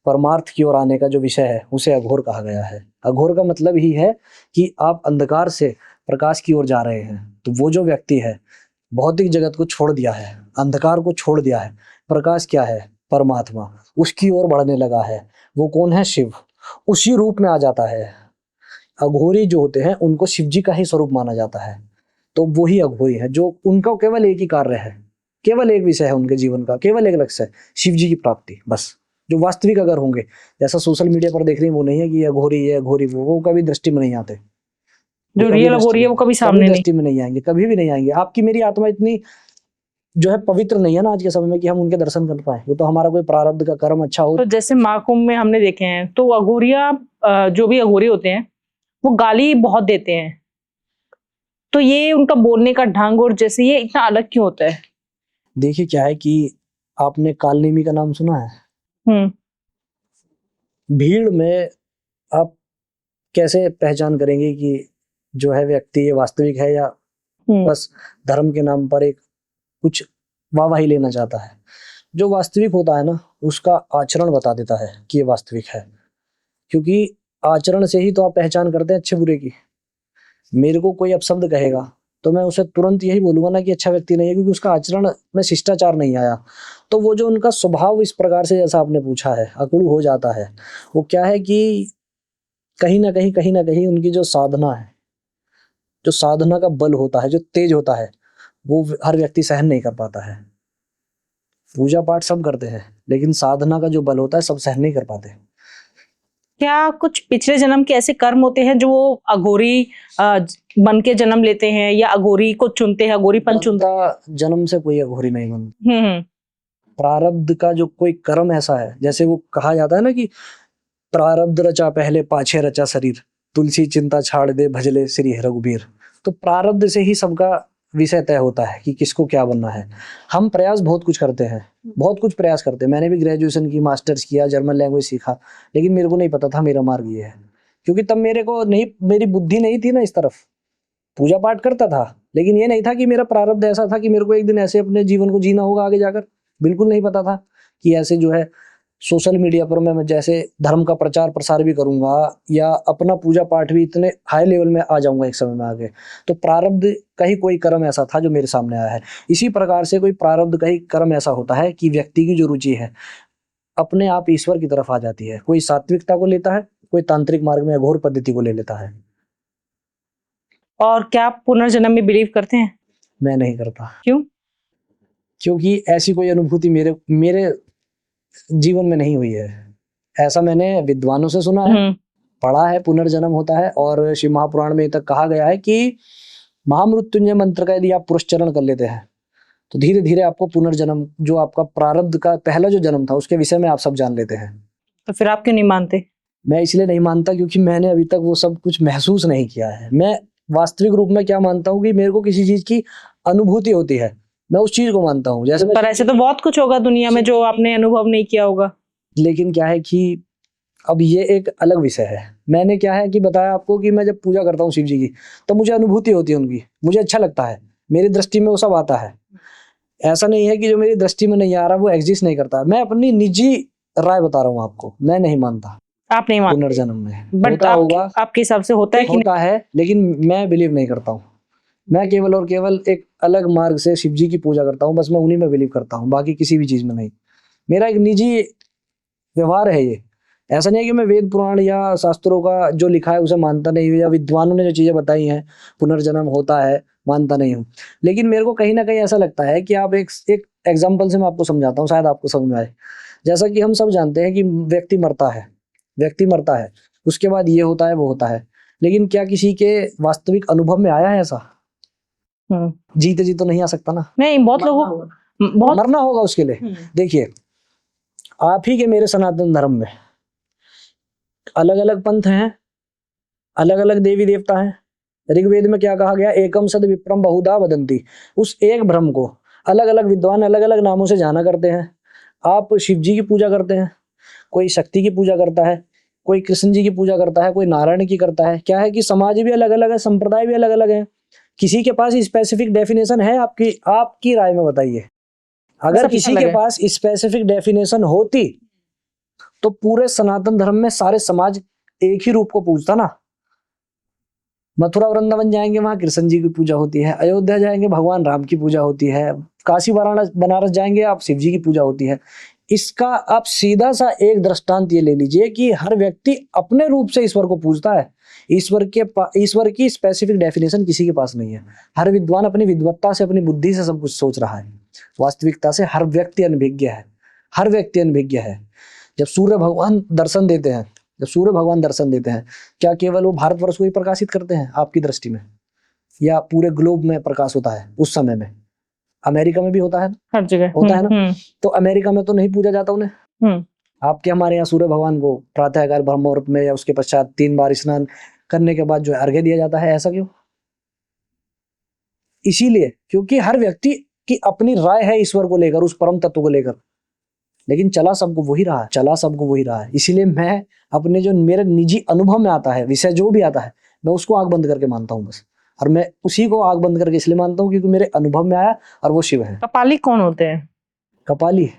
[SPEAKER 1] परमार्थ की ओर आने का जो विषय है, उसे अघोर कहा गया है। अघोर का मतलब ही है कि आप अंधकार से प्रकाश की ओर जा रहे हैं। तो वो जो व्यक्ति है, भौतिक जगत को छोड़ दिया है, अंधकार को छोड़ दिया है, प्रकाश क्या है? परमात्मा, उसकी ओर बढ़ने लगा है। वो कौन है? शिव। उसी रूप में आ जाता है। अघोरी जो होते हैं उनको शिव जी का ही स्वरूप माना जाता है। तो वो ही अघोरी है, जो उनका केवल एक ही कार्य है, केवल एक विषय है उनके जीवन का, केवल एक लक्ष्य है, शिव जी की प्राप्ति, बस। जो वास्तविक अगर होंगे, जैसा सोशल मीडिया पर देख रही हैं, वो नहीं है कि ये अघोरी है, अघोरी वो कभी दृष्टि में नहीं आते।
[SPEAKER 2] जो रियल अघोरी है वो कभी सामने
[SPEAKER 1] दृष्टि में नहीं आएंगे, कभी भी नहीं आएंगे। आपकी मेरी आत्मा इतनी जो है पवित्र नहीं है ना आज के समय में कि हम उनके दर्शन कर पाए। वो तो हमारा कोई प्रारब्ध का कर्म अच्छा हो।
[SPEAKER 2] तो जैसे महाकुंभ में हमने देखे हैं, तो अघोरिया जो भी अघोरी होते हैं वो गाली बहुत देते हैं। तो ये उनका बोलने का ढंग और जैसे ये इतना अलग क्यों होता है?
[SPEAKER 1] देखिए क्या है कि आपने कालनेमी का नाम सुना है? भीड़ में आप कैसे पहचान करेंगे कि जो है व्यक्ति ये वास्तविक है या बस धर्म के नाम पर एक कुछ वाहवाही लेना चाहता है? जो वास्तविक होता है ना, उसका आचरण बता देता है कि ये वास्तविक है। क्योंकि आचरण से ही तो आप पहचान करते हैं अच्छे बुरे की। मेरे को कोई अपशब्द कहेगा तो मैं उसे तुरंत यही बोलूंगा ना कि अच्छा व्यक्ति नहीं है, क्योंकि उसका आचरण में शिष्टाचार नहीं आया। तो वो जो उनका स्वभाव इस प्रकार से, जैसा आपने पूछा है, अकड़ू हो जाता है, वो क्या है कि कहीं ना कहीं उनकी जो साधना है, जो साधना का बल होता है, जो तेज होता है, वो हर व्यक्ति सहन नहीं कर पाता है। पूजा पाठ सब करते हैं, लेकिन साधना का जो बल होता है सब सहन नहीं कर पाते।
[SPEAKER 2] क्या कुछ पिछले जन्म के ऐसे कर्म होते हैं जो वो अघोरी बन के जन्म लेते हैं या अघोरी को चुनते हैं, अघोरीपन चुनते हैं?
[SPEAKER 1] जन्म से कोई अघोरी नहीं बनता। प्रारब्ध का जो कोई कर्म ऐसा है, जैसे वो कहा जाता है ना कि प्रारब्ध रचा पहले पाछे रचा शरीर, तुलसी चिंता छाड़ दे भजले श्री रघुबीर। तो प्रारब्ध से ही सबका विषय तय होता है कि किसको क्या बनना है। हम प्रयास बहुत कुछ करते हैं, बहुत कुछ प्रयास करते हैं। मैंने भी ग्रेजुएशन की, मास्टर्स किया, जर्मन लैंग्वेज सीखा, लेकिन मेरे को नहीं पता था मेरा मार्ग ये है, क्योंकि तब मेरे को नहीं, मेरी बुद्धि नहीं थी ना इस तरफ। पूजा पाठ करता था, लेकिन ये नहीं था कि मेरा प्रारब्ध ऐसा था कि मेरे को एक दिन ऐसे अपने जीवन को जीना होगा आगे जाकर। बिल्कुल नहीं पता था कि ऐसे जो है सोशल मीडिया पर मैं जैसे धर्म का प्रचार प्रसार भी करूंगा या अपना पूजा पाठ भी इतने हाई लेवल में आ जाऊंगा एक समय में आगे। तो प्रारब्ध का ही कोई कर्म ऐसा था जो मेरे सामने आया है। इसी प्रकार से कोई प्रारब्ध का ही कर्म ऐसा होता है कि व्यक्ति की जो रुचि है अपने आप ईश्वर की तरफ आ जाती है। कोई सात्विकता को लेता है, कोई तांत्रिक मार्ग में अघोर पद्धति को ले लेता है।
[SPEAKER 2] और क्या आप पुनर्जन्म में बिलीव करते हैं?
[SPEAKER 1] मैं नहीं करता।
[SPEAKER 2] क्यों?
[SPEAKER 1] क्योंकि ऐसी कोई अनुभूति मेरे जीवन में नहीं हुई है। ऐसा मैंने विद्वानों से सुना है, पढ़ा है, पुनर्जन्म होता है। और शिव महापुराण में तक कहा गया है कि महामृत्युंजय मंत्र का यदि आप पुरस्चरण कर लेते हैं तो धीरे धीरे आपको पुनर्जन्म, जो आपका प्रारब्ध का पहला जो जन्म था उसके विषय में आप सब जान लेते हैं।
[SPEAKER 2] तो फिर आप क्यों नहीं मानते?
[SPEAKER 1] मैं इसलिए नहीं मानता क्योंकि मैंने अभी तक वो सब कुछ महसूस नहीं किया है। मैं वास्तविक रूप में क्या मानता हूँ कि मेरे को किसी चीज की अनुभूति होती है, मैं उस चीज को मानता हूँ। जैसे
[SPEAKER 2] पर ऐसे तो बहुत कुछ होगा दुनिया में जो आपने अनुभव नहीं किया होगा।
[SPEAKER 1] लेकिन क्या है कि अब ये एक अलग विषय है। मैंने क्या है कि बताया आपको कि मैं जब पूजा करता हूँ शिव जी की तो मुझे अनुभूति होती है उनकी, मुझे अच्छा लगता है, मेरी दृष्टि में वो सब आता है। ऐसा नहीं है कि जो मेरी दृष्टि में नहीं आ रहा वो एग्जिस्ट नहीं करता। मैं अपनी निजी राय बता रहा हूँ आपको, मैं नहीं मानता।
[SPEAKER 2] आप नहीं मानते
[SPEAKER 1] पुनर्जन्म में
[SPEAKER 2] बट होगा, आपके हिसाब से होता है कि
[SPEAKER 1] होता है, लेकिन मैं बिलीव नहीं करता हूँ। मैं केवल और केवल एक अलग मार्ग से शिव जी की पूजा करता हूँ, बस मैं उन्हीं में बिलीव करता हूँ, बाकी किसी भी चीज में नहीं। मेरा एक निजी व्यवहार है ये। ऐसा नहीं है कि मैं वेद पुराण या शास्त्रों का जो लिखा है उसे मानता नहीं हूँ, या विद्वानों ने जो चीजें बताई हैं पुनर्जन्म होता है मानता नहीं हूँ। लेकिन मेरे को कहीं ना कहीं ऐसा लगता है कि आप एक एग्जाम्पल से मैं आपको समझाता हूँ, शायद आपको समझ में आए। जैसा कि हम सब जानते हैं कि व्यक्ति मरता है, उसके बाद ये होता है वो होता है, लेकिन क्या किसी के वास्तविक अनुभव में आया है ऐसा? जीते जी तो नहीं आ सकता ना।
[SPEAKER 2] नहीं, बहुत लोगों बहुत
[SPEAKER 1] मरना होगा उसके लिए। देखिए, आप ही के मेरे सनातन धर्म में अलग अलग पंथ हैं, अलग अलग देवी देवता हैं। ऋग्वेद में क्या कहा गया? एकम सद विप्रम बहुधा वदंती। उस एक ब्रह्म को अलग अलग विद्वान अलग अलग नामों से जाना करते हैं। आप शिव जी की पूजा करते हैं, कोई शक्ति की पूजा करता है, कोई कृष्ण जी की पूजा करता है, कोई नारायण की करता है। क्या है कि समाज भी अलग अलग है, संप्रदाय भी अलग अलग है। किसी के पास स्पेसिफिक डेफिनेशन है? आपकी राय में बताइए। अगर किसी के पास स्पेसिफिक डेफिनेशन होती तो पूरे सनातन धर्म में सारे समाज एक ही रूप को पूजता ना। मथुरा वृंदावन जाएंगे, वहां कृष्ण जी की पूजा होती है। अयोध्या जाएंगे, भगवान राम की पूजा होती है। काशी वाराणसी बनारस जाएंगे, आप शिव जी की पूजा होती है। इसका आप सीधा सा एक दृष्टांत ये ले लीजिए कि हर व्यक्ति अपने रूप से ईश्वर को पूजता है। ईश्वर की स्पेसिफिक डेफिनेशन किसी के पास नहीं है। हर विद्वान अपनी विद्वत्ता से, अपनी बुद्धि से सब कुछ सोच रहा है। वास्तविकता से हर व्यक्ति अनभिज्ञ है, हर व्यक्ति अनभिज्ञ है। जब सूर्य भगवान दर्शन देते हैं, क्या केवल वो भारतवर्ष को ही प्रकाशित करते हैं आपकी दृष्टि में, या पूरे ग्लोब में प्रकाश होता है उस समय में? अमेरिका में भी होता है ना,
[SPEAKER 2] हर जगह
[SPEAKER 1] होता है ना। तो अमेरिका में तो नहीं पूजा जाता उन्हें। आपके हमारे यहाँ सूर्य भगवान को प्रातःकाल ब्रह्म मुहूर्त में या उसके पश्चात 3 बार स्नान करने के बाद जो है अर्घ्य दिया जाता है। ऐसा क्यों? इसीलिए क्योंकि हर व्यक्ति की अपनी राय है ईश्वर को लेकर, उस परम तत्व को लेकर, लेकिन चला सबको वही रहा है। इसीलिए मैं अपने जो मेरे निजी अनुभव में आता है, विषय जो भी आता है, मैं उसको आंख बंद करके मानता हूँ बस। और मैं उसी को आंख बंद करके इसलिए मानता हूँ क्योंकि मेरे अनुभव में आया, और वो शिव है।
[SPEAKER 2] कपाली कौन होते हैं?
[SPEAKER 1] कपाली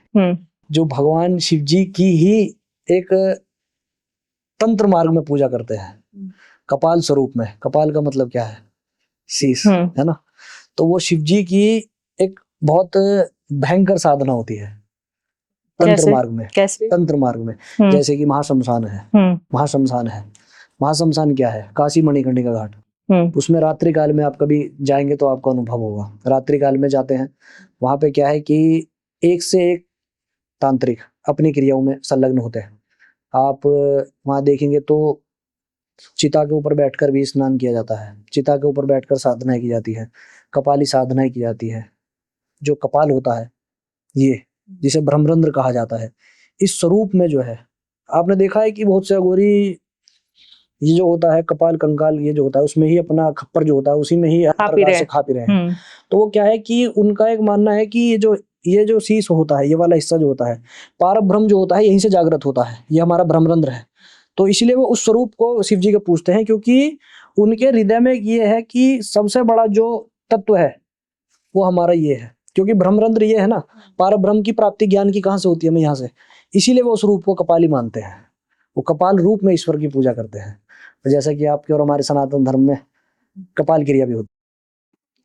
[SPEAKER 1] जो भगवान शिव जी की ही एक तंत्र मार्ग में पूजा करते हैं, कपाल स्वरूप में। कपाल का मतलब क्या है? शीश, है ना। तो वो शिव जी की एक बहुत भयंकर साधना होती है तंत्र मार्ग में।
[SPEAKER 2] कैसे?
[SPEAKER 1] तंत्र मार्ग में जैसे कि महाशमशान है। महाशमशान क्या है? काशी मणिकर्णिका घाट। उसमें रात्रि काल में आप कभी जाएंगे तो आपको अनुभव होगा। रात्रि काल में जाते हैं, वहां पे क्या है कि एक से एक तांत्रिक अपनी क्रियाओं में संलग्न होते हैं। आप वहाँ देखेंगे तो चिता के ऊपर बैठकर भी स्नान किया जाता है, चिता के ऊपर बैठकर साधनाएं की जाती है, कपाली साधनाएं की जाती है। जो कपाल होता है ये, जिसे ब्रह्मरंध्र कहा जाता है, इस स्वरूप में जो है आपने देखा है कि बहुत से अघोरी ये जो होता है कपाल कंकाल ये जो होता है उसमें ही अपना खप्पर जो होता है उसी में ही हर प्रकार से खा पी रहे हैं। तो वो क्या है कि उनका एक मानना है कि ये जो शीश होता है, ये वाला हिस्सा जो होता है, पारब ब्रह्म जो होता है यहीं से जागृत होता है, ये हमारा ब्रह्मरंध्र है। तो इसलिए वो उस स्वरूप को शिव जी के पूजते हैं, क्योंकि उनके हृदय में ये है कि सबसे बड़ा जो तत्व है वो हमारा ये है, क्योंकि ब्रह्मरंध्र ये है ना, पारब ब्रह्म की प्राप्ति ज्ञान की कहाँ से होती है, हमें यहाँ से। इसीलिए वो उस रूप को कपाली मानते हैं, वो कपाल रूप में ईश्वर की पूजा करते हैं। तो जैसा कि आपके और हमारे सनातन धर्म में कपाल क्रिया भी होती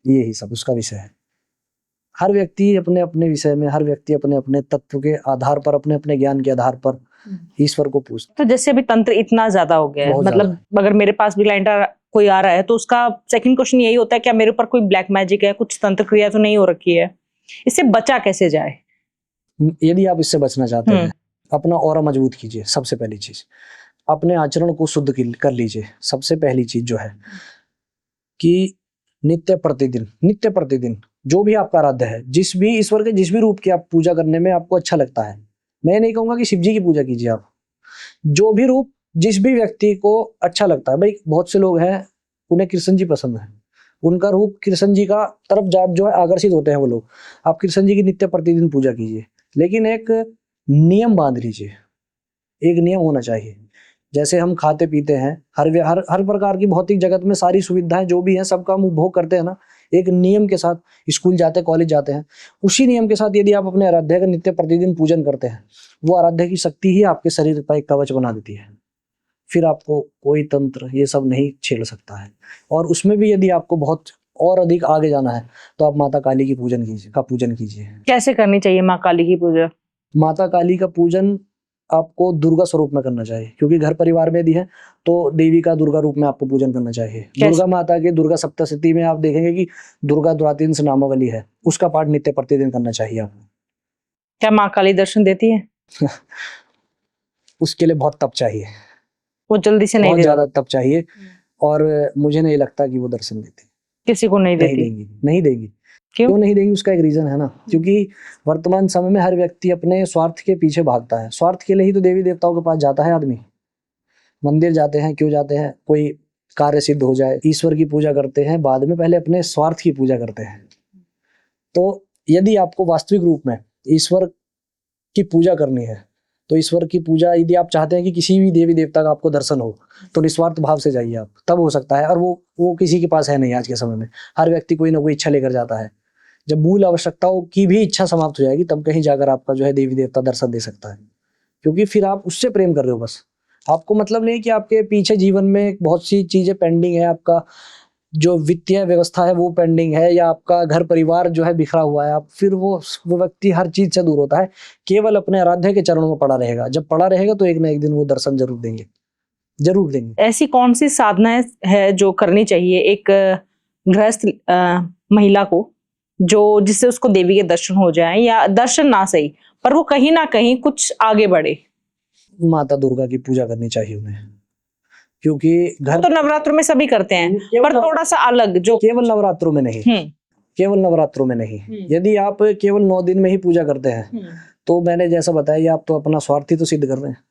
[SPEAKER 1] है, यही सब उसका विषय है। हर व्यक्ति अपने अपने विषय में, हर व्यक्ति अपने अपने तत्व के आधार पर, अपने अपने ज्ञान के आधार पर ईश्वर को पूजता।
[SPEAKER 2] तो जैसे अभी तंत्र इतना ज्यादा हो गया है, मतलब अगर मेरे पास भी क्लाइंट कोई आ रहा है तो उसका सेकंड क्वेश्चन यही होता है क्या मेरे ऊपर कोई ब्लैक मैजिक है, कुछ तंत्र क्रिया तो नहीं हो रखी है, इससे बचा कैसे जाए?
[SPEAKER 1] यदि आप इससे बचना चाहते हैं, अपना ऑरा मजबूत कीजिए। सबसे पहली चीज अपने आचरण को शुद्ध कर लीजिए। सबसे पहली चीज जो है कि नित्य प्रतिदिन जो भी आपका आराध्य है, जिस भी ईश्वर के जिस भी रूप की आप पूजा करने में आपको अच्छा लगता है, मैं नहीं कहूंगा कि शिव जी की पूजा कीजिए, आप जो भी रूप जिस भी व्यक्ति को अच्छा लगता है। भाई बहुत से लोग हैं उन्हें कृष्ण जी पसंद है, उनका रूप कृष्ण जी का तरफ जो है आकर्षित होते हैं वो लोग। आप कृष्ण जी की नित्य प्रतिदिन पूजा कीजिए, लेकिन एक नियम बांध लीजिए, एक नियम होना चाहिए। जैसे हम खाते पीते हैं, हर प्रकार की भौतिक जगत में सारी सुविधाएं जो भी हैं सबका हम उपभोग करते हैं ना, एक नियम के साथ स्कूल जाते हैं, कॉलेज जाते हैं, उसी नियम के साथ यदि आप अपने आराध्य का नित्य प्रतिदिन पूजन करते हैं, वो आराध्य की शक्ति ही आपके शरीर पर एक कवच बना देती है। फिर आपको कोई तंत्र ये सब नहीं छेड़ सकता है। और उसमें भी यदि आपको बहुत और अधिक आगे जाना है तो आप माता काली की पूजन कीजिए।
[SPEAKER 2] कैसे करनी चाहिए माँ काली की पूजा?
[SPEAKER 1] माता काली का पूजन आपको दुर्गा स्वरूप में करना चाहिए, क्योंकि घर परिवार में यदि है तो देवी का दुर्गा रूप में आपको पूजन करना चाहिए। दुर्गा माता के दुर्गा सप्तशती में आप देखेंगे कि दुर्गा द्वातिंश नामावली है, उसका पाठ नित्य प्रतिदिन करना चाहिए आपको।
[SPEAKER 2] क्या माँ काली दर्शन देती है?
[SPEAKER 1] उसके लिए बहुत तप चाहिए,
[SPEAKER 2] वो जल्दी से नहीं
[SPEAKER 1] बहुत ज्यादा तप चाहिए, और मुझे नहीं लगता कि वो दर्शन देती।
[SPEAKER 2] किसी को नहीं देती?
[SPEAKER 1] नहीं देंगी। क्यों नहीं देंगी? उसका एक रीजन है ना, क्योंकि वर्तमान समय में हर व्यक्ति अपने स्वार्थ के पीछे भागता है। स्वार्थ के लिए ही तो देवी देवताओं के पास जाता है आदमी। मंदिर जाते हैं, क्यों जाते हैं? कोई कार्य सिद्ध हो जाए, ईश्वर की पूजा करते हैं, बाद में पहले अपने स्वार्थ की पूजा करते हैं। तो यदि आपको वास्तविक रूप में ईश्वर की पूजा करनी है, तो ईश्वर की पूजा यदि आप चाहते हैं कि किसी भी देवी देवता का आपको दर्शन हो, तो निस्वार्थ भाव से जाइए आप, तब हो सकता है। और वो किसी के पास है नहीं आज के समय में। हर व्यक्ति कोई ना कोई इच्छा लेकर जाता है। जब मूल आवश्यकताओं की भी इच्छा समाप्त हो जाएगी, तब कहीं जाकर आपका जो है देवी देवता दर्शन दे सकता है, क्योंकि फिर आप उससे प्रेम कर रहे हो। बस आपको मतलब नहीं कि आपके पीछे जीवन में बहुत सी चीजें पेंडिंग है, आपका जो वित्तीय व्यवस्था है वो पेंडिंग है, या आपका घर परिवार जो है बिखरा हुआ है। आप फिर वो व्यक्ति हर चीज से दूर होता है, केवल अपने आराध्य के चरणों में पड़ा रहेगा। जब पड़ा रहेगा तो एक ना एक दिन वो दर्शन जरूर देंगे।
[SPEAKER 2] ऐसी कौन सी साधनाएं है जो करनी चाहिए एक गृहस्थ महिला को, जो जिससे उसको देवी के दर्शन हो जाएं, या दर्शन ना सही पर वो कहीं ना कहीं कुछ आगे बढ़े?
[SPEAKER 1] माता दुर्गा की पूजा करनी चाहिए उन्हें, क्योंकि घर
[SPEAKER 2] तो नवरात्रों में सभी करते हैं, पर थोड़ा सा अलग, जो
[SPEAKER 1] केवल नवरात्रों में नहीं। यदि आप केवल 9 दिन में ही पूजा करते हैं, तो मैंने जैसा बताया, आप तो अपना स्वार्थ ही तो सिद्ध कर रहे हैं।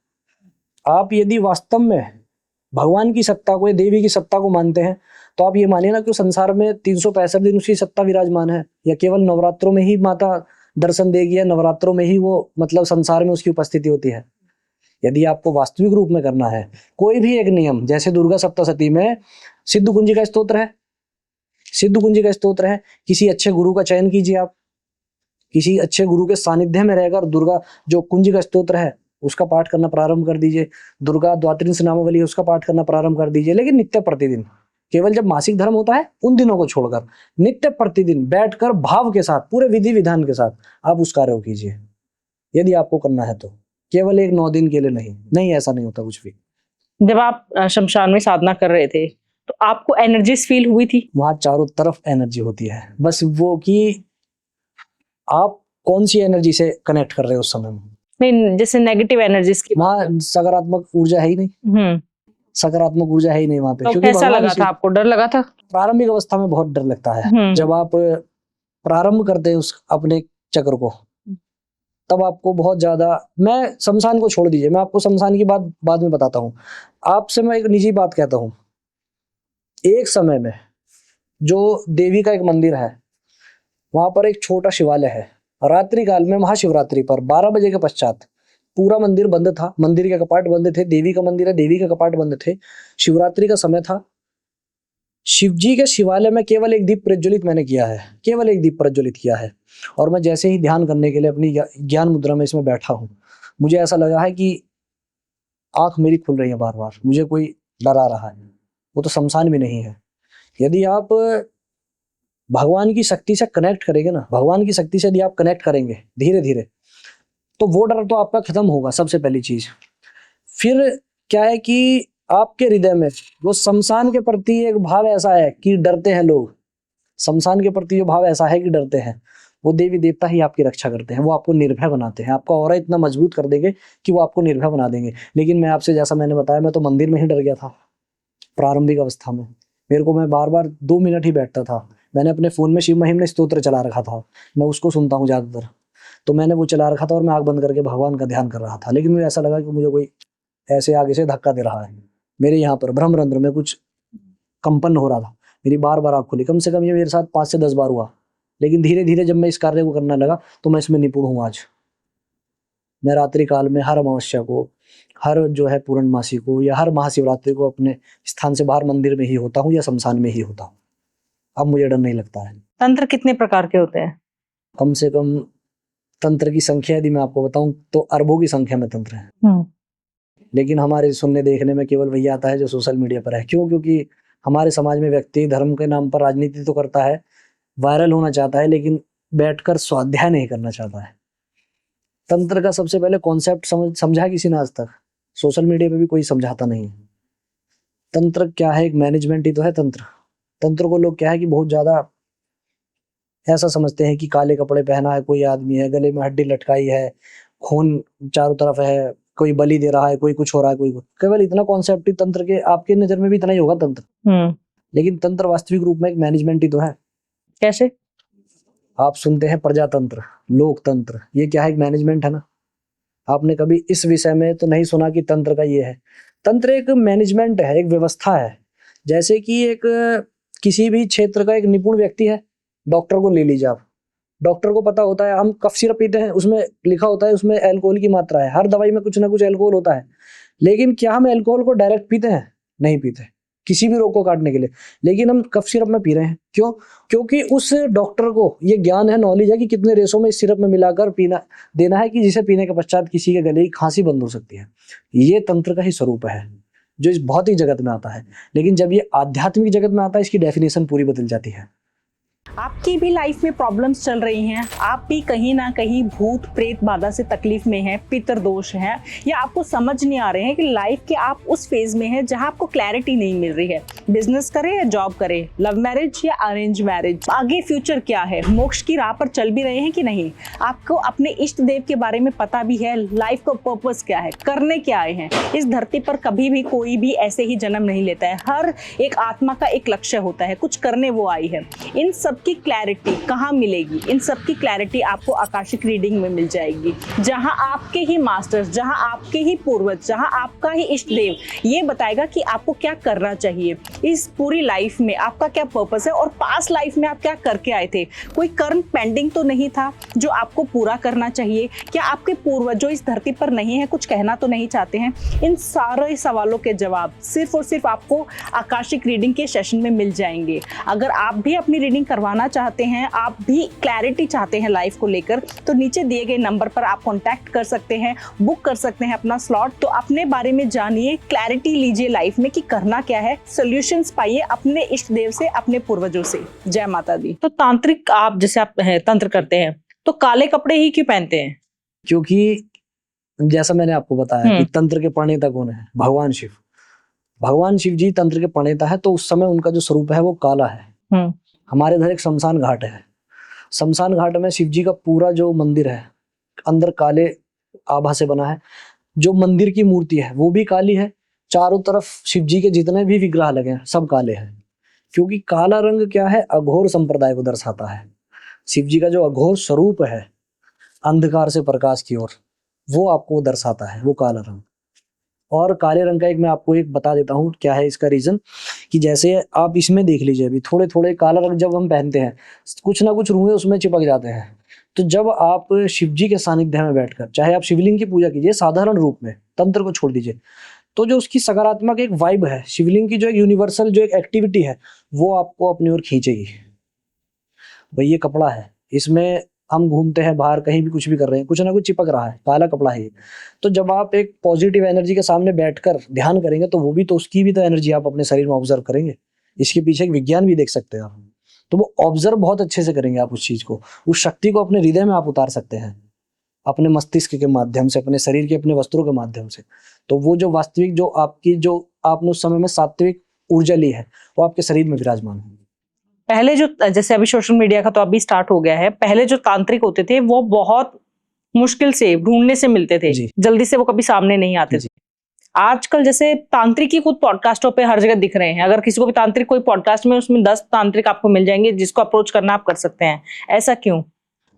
[SPEAKER 1] आप यदि वास्तव में भगवान की सत्ता को, देवी की सत्ता को मानते हैं, तो आप ये मानिए ना कि संसार में 365 दिन उसकी सत्ता विराजमान है, या केवल नवरात्रों में ही माता दर्शन देगी, या नवरात्रों में ही वो मतलब संसार में उसकी उपस्थिति होती है। यदि आपको वास्तविक रूप में करना है, कोई भी एक नियम, जैसे दुर्गा सप्तशती में सिद्ध कुंजी का स्तोत्र है, किसी अच्छे गुरु का चयन कीजिए। आप किसी अच्छे गुरु के सानिध्य में रहकर दुर्गा जो कुंजी का स्तोत्र है उसका पाठ करना प्रारंभ कर दीजिए। दुर्गा द्वात्रिंश नामावली उसका पाठ करना प्रारंभ कर दीजिए, लेकिन नित्य प्रतिदिन, केवल जब मासिक धर्म होता है उन दिनों को छोड़कर नित्य प्रतिदिन बैठकर भाव के साथ, पूरे विधि विधान के साथ आप उस कार्य को कीजिए। यदि आपको करना है तो केवल एक 9 दिन के लिए नहीं, ऐसा नहीं होता कुछ भी।
[SPEAKER 2] जब आप शमशान में साधना कर रहे थे तो आपको एनर्जीज फील हुई थी?
[SPEAKER 1] वहां चारों तरफ एनर्जी होती है, बस वो कि आप कौन सी एनर्जी से कनेक्ट कर रहे हो उस समय में।
[SPEAKER 2] नहीं, जैसे नेगेटिव एनर्जीज की
[SPEAKER 1] वहाँ सकारात्मक ऊर्जा है ही नहीं, सकारात्मक ऊर्जा है ही नहीं वहाँ पे।
[SPEAKER 2] तो कैसा लगा था आपको? डर लगा था?
[SPEAKER 1] प्रारंभिक अवस्था में बहुत डर लगता है। जब आप प्रारंभ करते हैं उस अपने चक्र को, तब आपको बहुत ज्यादा, मैं शमशान को छोड़ दीजिए, मैं आपको शमशान की बात बाद में बताता हूँ। आपसे मैं एक निजी बात कहता हूँ। एक समय में जो देवी का एक मंदिर है, वहां पर एक छोटा शिवालय है। रात्रि काल में महाशिवरात्रि पर 12 बजे के पश्चात पूरा मंदिर बंद था, मंदिर के कपाट बंद थे। देवी का मंदिर है, देवी के कपाट बंद थे। शिवरात्रि का समय था। शिव जी के शिवालय में केवल एक दीप प्रज्वलित मैंने किया है, केवल एक दीप प्रज्वलित किया है। और मैं जैसे ही ध्यान करने के लिए अपनी ज्ञान मुद्रा में इसमें बैठा हूँ, मुझे ऐसा लगा है कि आंख मेरी खुल रही है बार बार, मुझे कोई डरा रहा है। वो तो शमशान भी नहीं है। यदि आप भगवान की शक्ति से कनेक्ट करेंगे ना, भगवान की शक्ति से यदि आप कनेक्ट करेंगे धीरे धीरे, तो वो डर तो आपका खत्म होगा, सबसे पहली चीज। फिर क्या है कि आपके हृदय में वो शमशान के प्रति एक भाव ऐसा है कि डरते हैं लोग। शमशान के प्रति जो भाव ऐसा है कि डरते हैं, वो देवी देवता ही आपकी रक्षा करते हैं। वो आपको निर्भय बनाते हैं, आपका ऑरा इतना मजबूत कर देंगे कि वो आपको निर्भय बना देंगे। लेकिन मैं आपसे, जैसा मैंने बताया, मैं तो मंदिर में ही डर गया था प्रारंभिक अवस्था में। मेरे को, मैं बार बार 2 मिनट ही बैठता था। मैंने अपने फोन में शिव महिम ने स्तोत्र चला रखा था, मैं उसको सुनता हूँ ज्यादातर, तो मैंने वो चला रखा था और मैं आंख बंद करके भगवान का ध्यान कर रहा था। लेकिन मुझे ऐसा लगा कि मुझे कोई ऐसे आगे से धक्का दे रहा है। मेरे यहाँ पर ब्रह्मरंध्र में कुछ कंपन हो रहा था। मेरी बार बार आँख खुली। कम से कम ये मेरे साथ 5 से 10 बार हुआ। लेकिन धीरे धीरे जब मैं इस कार्य को करने लगा तो मैं इसमें निपुण हूँ आज। मैं रात्रि काल में हर अमावस्या को, हर जो है पूर्णमासी को या हर महाशिवरात्रि को अपने स्थान से बाहर मंदिर में ही होता हूँ या शमशान में ही होता हूँ। अब मुझे डर नहीं लगता है।
[SPEAKER 2] तंत्र कितने प्रकार के होते हैं?
[SPEAKER 1] कम से कम तंत्र की संख्या यदि मैं आपको बताऊं तो अरबों की संख्या में तंत्र है। लेकिन हमारे सुनने देखने में केवल वही आता है जो सोशल मीडिया पर है। क्यों? क्योंकि हमारे समाज में व्यक्ति धर्म के नाम पर राजनीति तो करता है, वायरल होना चाहता है, लेकिन बैठकर स्वाध्याय नहीं करना चाहता है। तंत्र का सबसे पहले कॉन्सेप्ट समझा किसी ने आज तक? सोशल मीडिया पे भी कोई समझाता नहीं है। तंत्र क्या है? एक मैनेजमेंट ही तो है तंत्र। तंत्र को लोग क्या है कि बहुत ज्यादा ऐसा समझते हैं कि काले कपड़े पहना है कोई आदमी है, गले में हड्डी लटकाई है, खून चारों तरफ है, कोई बलि दे रहा है, कोई कुछ हो रहा है, कोई कुछ। केवल इतना कॉन्सेप्ट ही तंत्र के, आपके नजर में भी इतना ही होगा तंत्र। लेकिन तंत्र वास्तविक रूप में एक मैनेजमेंट ही तो है।
[SPEAKER 2] कैसे?
[SPEAKER 1] आप सुनते हैं प्रजातंत्र, लोकतंत्र, ये क्या है? एक मैनेजमेंट है ना। आपने कभी इस विषय में तो नहीं सुना कि तंत्र का ये है। तंत्र एक मैनेजमेंट है, एक व्यवस्था है। जैसे कि एक किसी भी क्षेत्र का एक निपुण व्यक्ति है, डॉक्टर को ले लीजिए आप। डॉक्टर को पता होता है, हम कफ सिरप पीते हैं, उसमें लिखा होता है उसमें अल्कोहल की मात्रा है। हर दवाई में कुछ ना कुछ अल्कोहल होता है। लेकिन क्या हम अल्कोहल को डायरेक्ट पीते हैं? नहीं पीते, किसी भी रोग को काटने के लिए। लेकिन हम कफ सिरप में पी रहे हैं। क्यों? क्योंकि उस डॉक्टर को ये ज्ञान है, नॉलेज है कि कितने रेशों में इस सिरप में मिलाकर पीना देना है कि जिसे पीने के पश्चात किसी के गले की खांसी बंद हो सकती है। ये तंत्र का ही स्वरूप है जो इस भौतिक जगत में आता है। लेकिन जब ये आध्यात्मिक जगत में आता है, इसकी डेफिनेशन पूरी बदल जाती है।
[SPEAKER 2] आपकी भी लाइफ में प्रॉब्लम्स चल रही हैं, आप भी कहीं ना कहीं भूत प्रेत बाधा से तकलीफ में हैं, पितर दोष है, या आपको समझ नहीं आ रहे हैं कि लाइफ के आप उस फेज में हैं जहां आपको क्लैरिटी नहीं मिल रही है, बिजनेस करें या जॉब करें, लव मैरिज या अरेंज मैरिज, आगे फ्यूचर क्या है, मोक्ष की राह पर चल भी रहे हैं कि नहीं, आपको अपने इष्ट देव के बारे में पता भी है, लाइफ का पर्पस क्या है, करने क्या आए हैं। इस धरती पर कभी भी कोई भी ऐसे ही जन्म नहीं लेता है। हर एक आत्मा का एक लक्ष्य होता है, कुछ करने वो आई है। इन सब की क्लैरिटी कहाँ मिलेगी? इन सब की क्लैरिटी आपको आकाशिक रीडिंग में मिल जाएगी, जहां आपके ही मास्टर्स, जहां आपके ही पूर्वज, जहां आपका ही इष्ट देव ये बताएगा कि आपको क्या करना चाहिए इस पूरी लाइफ में, आपका क्या पर्पस है और पास्ट लाइफ में आप क्या करके आए थे। कोई कर्म पेंडिंग तो नहीं था जो आपको पूरा करना चाहिए? क्या आपके पूर्वज जो इस धरती पर नहीं है कुछ कहना तो नहीं चाहते हैं? इन सारे सवालों के जवाब सिर्फ और सिर्फ आपको आकाशिक रीडिंग के सेशन में मिल जाएंगे। अगर आप भी अपनी रीडिंग करवाना चाहते हैं, आप भी क्लैरिटी चाहते हैं लाइफ को लेकर, तो नीचे दिए गए नंबर पर आप कांटेक्ट कर सकते हैं, बुक कर सकते हैं अपना स्लॉट। तो अपने बारे में जानिए, क्लैरिटी लीजिए लाइफ में कि करना क्या है, सॉल्यूशंस पाइए अपने इष्ट देव से, अपने पूर्वजों से। जय माता दी। तो तांत्रिक, आप जैसे आप तंत्र करते हैं तो काले कपड़े ही क्यों पहनते हैं?
[SPEAKER 1] क्योंकि जैसा मैंने आपको बताया कि तंत्र के प्रणेता कौन है? भगवान शिव। भगवान शिव जी तंत्र के प्रणेता है, तो उस समय उनका जो स्वरूप है वो काला है। हमारे इधर एक शमशान घाट है। शमशान घाट में शिव जी का पूरा जो मंदिर है, अंदर काले आभा से बना है। जो मंदिर की मूर्ति है वो भी काली है। चारों तरफ शिव जी के जितने भी विग्रह लगे हैं सब काले हैं, क्योंकि काला रंग क्या है, अघोर संप्रदाय को दर्शाता है। शिव जी का जो अघोर स्वरूप है अंधकार से प्रकाश की ओर, वो आपको दर्शाता है वो काला रंग। और काले रंग का एक मैं आपको एक बता देता हूँ क्या है इसका रीजन, कि जैसे आप इसमें देख लीजिए अभी थोड़े थोड़े काला रंग जब हम पहनते हैं कुछ ना कुछ रुएं उसमें चिपक जाते हैं। तो जब आप शिव जी के सानिध्य में बैठकर, चाहे आप शिवलिंग की पूजा कीजिए साधारण रूप में, तंत्र को छोड़ दीजिए, तो जो उसकी सकारात्मक एक वाइब है, शिवलिंग की जो एक यूनिवर्सल जो एक एक्टिविटी है वो आपको अपनी ओर खींचेगी। भाई ये कपड़ा है, इसमें हम घूमते हैं बाहर कहीं भी कुछ भी कर रहे हैं, कुछ ना कुछ चिपक रहा है, काला कपड़ा है ये। तो जब आप एक पॉजिटिव एनर्जी के सामने बैठकर ध्यान करेंगे तो वो भी तो उसकी भी तो एनर्जी आप अपने शरीर में ऑब्जर्व करेंगे। इसके पीछे एक विज्ञान भी देख सकते हैं आप। तो वो ऑब्जर्व बहुत अच्छे से करेंगे आप उस चीज को, उस शक्ति को अपने हृदय में आप उतार सकते हैं अपने मस्तिष्क के माध्यम से, अपने शरीर के अपने वस्त्रों के माध्यम से। तो वो जो वास्तविक जो आपकी जो आपने उस समय में सात्विक ऊर्जा ली है वो आपके शरीर में विराजमान है।
[SPEAKER 2] पहले जो, जैसे अभी सोशल मीडिया का तो अभी स्टार्ट हो गया है, पहले जो तांत्रिक होते थे वो बहुत मुश्किल से ढूंढने से मिलते थे, जल्दी से वो कभी सामने नहीं आते थे। आजकल जैसे तांत्रिक ही खुद पॉडकास्टों पे हर जगह दिख रहे हैं। अगर किसी को भी तांत्रिक कोई पॉडकास्ट में, उसमें 10 तांत्रिक आपको मिल जाएंगे जिसको अप्रोच करना आप कर सकते हैं। ऐसा क्यों?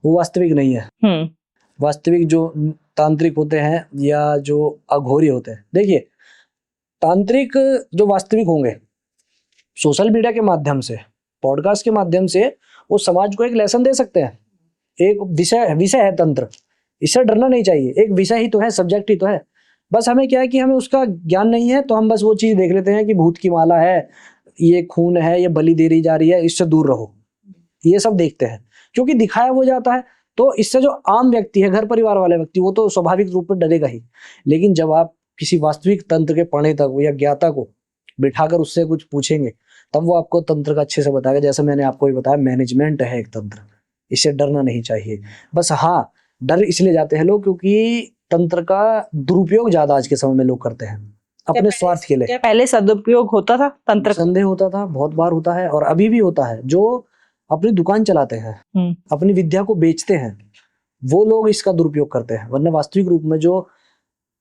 [SPEAKER 1] वो वास्तविक नहीं है। वास्तविक जो तांत्रिक होते हैं या जो अघोरी होते हैं, देखिए तांत्रिक जो वास्तविक होंगे सोशल मीडिया के माध्यम से, पॉडकास्ट के माध्यम से वो समाज को एक लेसन दे सकते हैं। एक विषय है तंत्र, इससे डरना नहीं चाहिए। एक विषय ही तो है, सब्जेक्ट ही तो है। बस हमें क्या है कि हमें उसका ज्ञान नहीं है तो हम बस वो चीज देख लेते हैं कि भूत की माला है, ये खून है, ये बलि दे दी जा रही है, इससे दूर रहो, ये सब देखते हैं क्योंकि दिखाया वो जाता है। तो इससे जो आम व्यक्ति है, घर परिवार वाले व्यक्ति, वो तो स्वाभाविक रूप में डरेगा ही। लेकिन जब आप किसी वास्तविक तंत्र के प्रणेता को या ज्ञाता को बिठाकर उससे कुछ पूछेंगे तब वो आपको तंत्र का अच्छे से बताएगा। जैसे मैंने आपको भी बताया, मैनेजमेंट है एक तंत्र, इससे डरना नहीं चाहिए। बस हाँ, डर इसलिए जाते हैं लोग क्योंकि तंत्र का दुरुपयोग ज्यादा आज के समय में लोग करते हैं अपने स्वार्थ के लिए।
[SPEAKER 2] पहले सदुपयोग होता था तंत्र?
[SPEAKER 1] संदेह होता था, बहुत बार होता है और अभी भी होता है। जो अपनी दुकान चलाते हैं, अपनी विद्या को बेचते हैं, वो लोग इसका दुरुपयोग करते हैं। वरना वास्तविक रूप में जो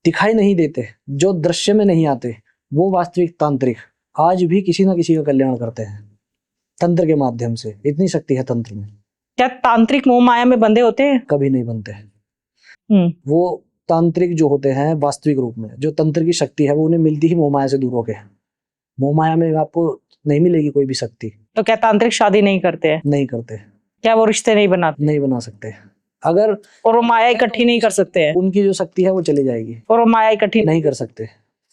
[SPEAKER 1] दिखाई नहीं देते, जो दृश्य में नहीं आते, वो वास्तविक तांत्रिक आज भी किसी ना किसी का कल्याण करते हैं तंत्र के माध्यम से। इतनी शक्ति है तंत्र में।
[SPEAKER 2] क्या तांत्रिक मोह माया में बंधे होते हैं?
[SPEAKER 1] कभी नहीं बनते हैं। वो तांत्रिक जो होते हैं वास्तविक रूप में, जो तंत्र की शक्ति है वो उन्हें मिलती ही मोह माया से दूर होके। मोह माया में आपको नहीं मिलेगी कोई भी शक्ति।
[SPEAKER 2] तो क्या तांत्रिक शादी नहीं करते हैं?
[SPEAKER 1] नहीं करते।
[SPEAKER 2] क्या वो रिश्ते नहीं बनाते?
[SPEAKER 1] नहीं बना सकते। अगर
[SPEAKER 2] और वो माया इकट्ठी नहीं कर सकते हैं?
[SPEAKER 1] उनकी जो शक्ति है वो चली जाएगी।
[SPEAKER 2] और वो माया इकट्ठी
[SPEAKER 1] नहीं कर सकते।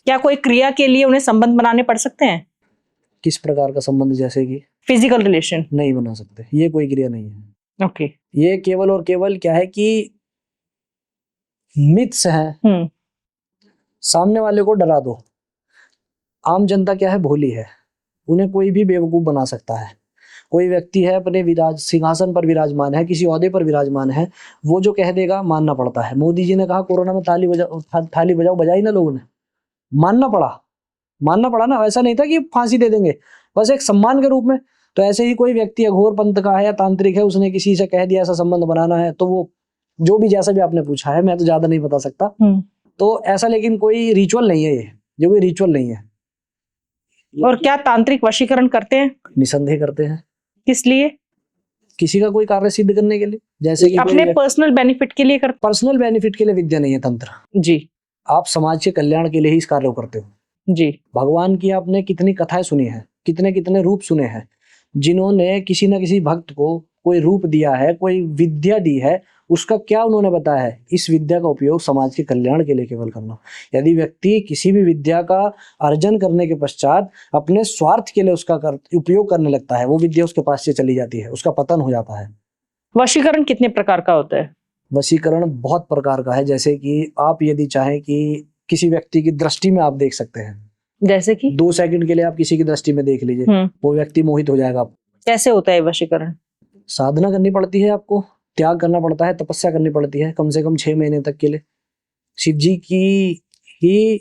[SPEAKER 2] क्या कोई क्रिया के लिए उन्हें संबंध बनाने पड़ सकते हैं?
[SPEAKER 1] किस प्रकार का संबंध? जैसे कि
[SPEAKER 2] फिजिकल रिलेशन?
[SPEAKER 1] नहीं बना सकते, ये कोई क्रिया नहीं है।
[SPEAKER 2] ओके।
[SPEAKER 1] ये केवल और केवल क्या है कि मिथ्स है। सामने वाले को डरा दो। आम जनता क्या है, भोली है, उन्हें कोई भी बेवकूफ बना सकता है। कोई व्यक्ति है अपने सिंहासन पर विराजमान है, किसी ओहदे पर विराजमान है, वो जो कह देगा मानना पड़ता है। मोदी जी ने कहा कोरोना में थाली बजाओ, बजाई ना लोगों ने, मानना पड़ा ना। ऐसा नहीं था कि फांसी दे देंगे, बस एक सम्मान के रूप में। तो ऐसे ही कोई व्यक्ति अघोर पंथ का है या तांत्रिक है, उसने किसी से कह दिया ऐसा संबंध बनाना है, तो वो जो भी जैसा भी आपने पूछा है, मैं तो ज्यादा नहीं बता सकता। तो ऐसा, लेकिन कोई रिचुअल नहीं है, ये कोई रिचुअल नहीं है।
[SPEAKER 2] और क्या तांत्रिक वशीकरण करते हैं?
[SPEAKER 1] निसंदेह करते हैं।
[SPEAKER 2] किस लिए?
[SPEAKER 1] किसी का कोई कार्य सिद्ध करने के लिए, जैसे कि
[SPEAKER 2] अपने पर्सनल बेनिफिट के लिए करते।
[SPEAKER 1] पर्सनल बेनिफिट के लिए विद्या नहीं है तंत्र
[SPEAKER 2] जी।
[SPEAKER 1] आप समाज के कल्याण के लिए ही इस कार्य को करते हो
[SPEAKER 2] जी।
[SPEAKER 1] भगवान की आपने कितनी कथाएं सुनी है, कितने कितने रूप सुने हैं, जिन्होंने किसी न किसी भक्त को कोई रूप दिया है, कोई विद्या दी है, उसका क्या उन्होंने बताया है? इस विद्या का उपयोग समाज के कल्याण के लिए केवल करना। यदि व्यक्ति किसी भी विद्या का अर्जन करने के पश्चात अपने स्वार्थ के लिए उसका उपयोग करने लगता है, वो विद्या उसके पास से चली जाती है, उसका पतन हो जाता है।
[SPEAKER 2] वशीकरण कितने प्रकार का होता है?
[SPEAKER 1] वशीकरण बहुत प्रकार का है। जैसे कि आप यदि चाहें कि किसी व्यक्ति की दृष्टि में आप देख सकते हैं,
[SPEAKER 2] जैसे कि
[SPEAKER 1] 2 सेकंड के लिए आप किसी की दृष्टि में देख लीजिए, वो व्यक्ति मोहित हो जाएगा।
[SPEAKER 2] कैसे होता है वशीकरण?
[SPEAKER 1] साधना करनी पड़ती है, आपको त्याग करना पड़ता है, तपस्या करनी पड़ती है कम से कम 6 महीने तक के लिए। शिव जी की ही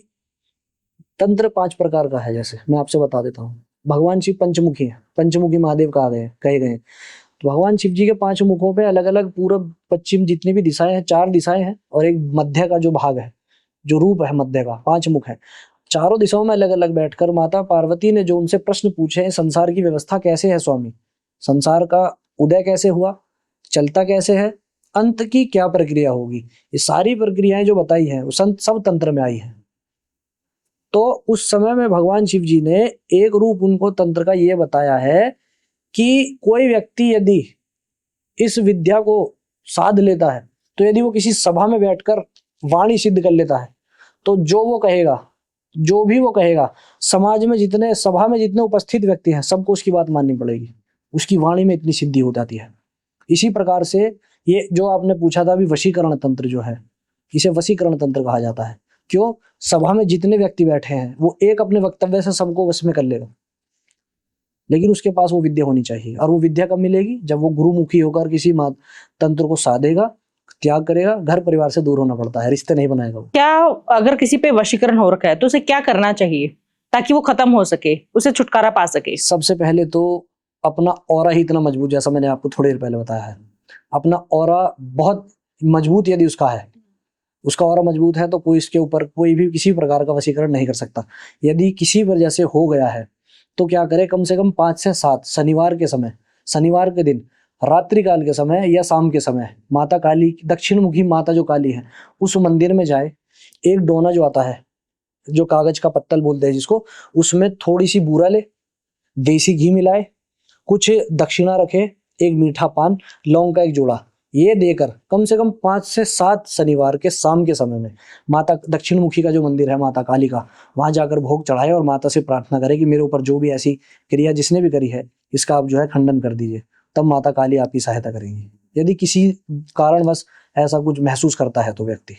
[SPEAKER 1] तंत्र 5 प्रकार का है। जैसे मैं आपसे बता देता हूँ, भगवान शिव पंचमुखी है, पंचमुखी महादेव कहे गए। तो भगवान शिव जी के 5 मुखों पे अलग अलग पूरब पश्चिम जितनी भी दिशाएं हैं, 4 दिशाएं हैं और एक मध्य का जो भाग है, जो रूप है मध्य का, 5 मुख है। चारों दिशाओं में अलग अलग बैठकर माता पार्वती ने जो उनसे प्रश्न पूछे हैं, संसार की व्यवस्था कैसे है स्वामी, संसार का उदय कैसे हुआ, चलता कैसे है, अंत की क्या प्रक्रिया होगी, ये सारी प्रक्रियाएं जो बताई हैं वो सब तंत्र में आई है। तो उस समय में भगवान शिव जी ने एक रूप उनको तंत्र का ये बताया है कि कोई व्यक्ति यदि इस विद्या को साध लेता है, तो यदि वो किसी सभा में बैठकर वाणी सिद्ध कर लेता है, तो जो भी वो कहेगा, समाज में जितने, सभा में जितने उपस्थित व्यक्ति हैं, सबको उसकी बात माननी पड़ेगी, उसकी वाणी में इतनी सिद्धि हो जाती है। इसी प्रकार से ये जो आपने पूछा था अभी, वशीकरण तंत्र जो है, इसे वशीकरण तंत्र कहा जाता है। क्यों? सभा में जितने व्यक्ति बैठे हैं वो एक अपने वक्तव्य से सबको वश में कर लेगा, लेकिन उसके पास वो विद्या होनी चाहिए। और वो विद्या कब मिलेगी? जब वो गुरुमुखी होकर किसी तंत्र को साधेगा, त्याग करेगा, घर परिवार से दूर होना पड़ता है, रिश्ते नहीं बनाएगा।
[SPEAKER 2] क्या अगर किसी पे वशीकरण हो रखा है तो उसे क्या करना चाहिए ताकि वो खत्म हो सके, उसे छुटकारा पा सके?
[SPEAKER 1] सबसे पहले तो अपना ऑरा ही इतना मजबूत, जैसा मैंने आपको थोड़ी देर पहले बताया है, अपना ऑरा बहुत मजबूत यदि उसका है, उसका ऑरा मजबूत है, तो कोई इसके ऊपर कोई भी किसी प्रकार का वशीकरण नहीं कर सकता। यदि किसी वजह से हो गया है तो क्या करे, कम से कम 5 से 7 शनिवार के समय, शनिवार के दिन रात्रि काल के समय या शाम के समय, माता काली, दक्षिण मुखी माता जो काली है, उस मंदिर में जाए, एक डोना जो आता है, जो कागज का पत्तल बोलते हैं जिसको, उसमें थोड़ी सी बूरा ले, देसी घी मिलाए, कुछ दक्षिणा रखे, एक मीठा पान, लौंग का एक जोड़ा, ये देकर कम से कम 5 से 7 शनिवार के शाम के समय में माता दक्षिण मुखी का जो मंदिर है माता काली का, वहां जाकर भोग चढ़ाए और माता से प्रार्थना करे कि मेरे ऊपर जो भी ऐसी क्रिया जिसने भी करी है, इसका आप जो है खंडन कर दीजिए। तब माता काली आपकी सहायता करेंगी, यदि किसी कारणवश ऐसा कुछ महसूस करता है तो व्यक्ति।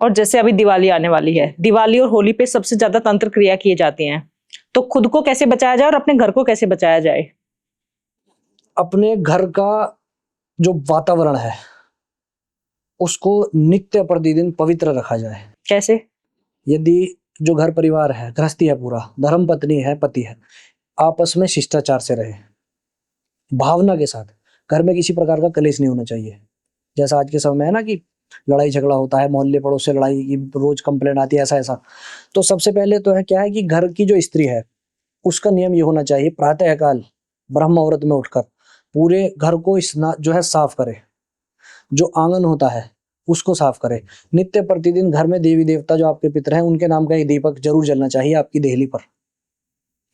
[SPEAKER 2] और जैसे अभी दिवाली आने वाली है, दिवाली और होली पे सबसे ज्यादा तंत्र क्रिया किए जाती हैं, तो खुद को कैसे बचाया जाए और अपने घर को कैसे बचाया जाए?
[SPEAKER 1] अपने घर का जो वातावरण है उसको नित्य प्रतिदिन पवित्र रखा जाए।
[SPEAKER 2] कैसे?
[SPEAKER 1] यदि जो घर परिवार है, गृहस्थी है, पूरा धर्म पत्नी है, पति है, आपस में शिष्टाचार से रहे, भावना के साथ, घर में किसी प्रकार का कलेश नहीं होना चाहिए। जैसा आज के समय में है ना कि लड़ाई झगड़ा होता है, मोहल्ले पड़ोस से लड़ाई की रोज कंप्लेंट आती है, ऐसा। तो सबसे पहले तो है क्या है कि घर की जो स्त्री है उसका नियम ये होना चाहिए, प्रातःकाल ब्रह्म मुहूर्त में उठकर पूरे घर को जो है साफ करे, जो आंगन होता है उसको साफ करे। नित्य प्रतिदिन घर में देवी देवता जो आपके पितर हैं उनके नाम का एक दीपक जरूर जलना चाहिए आपकी देहली पर।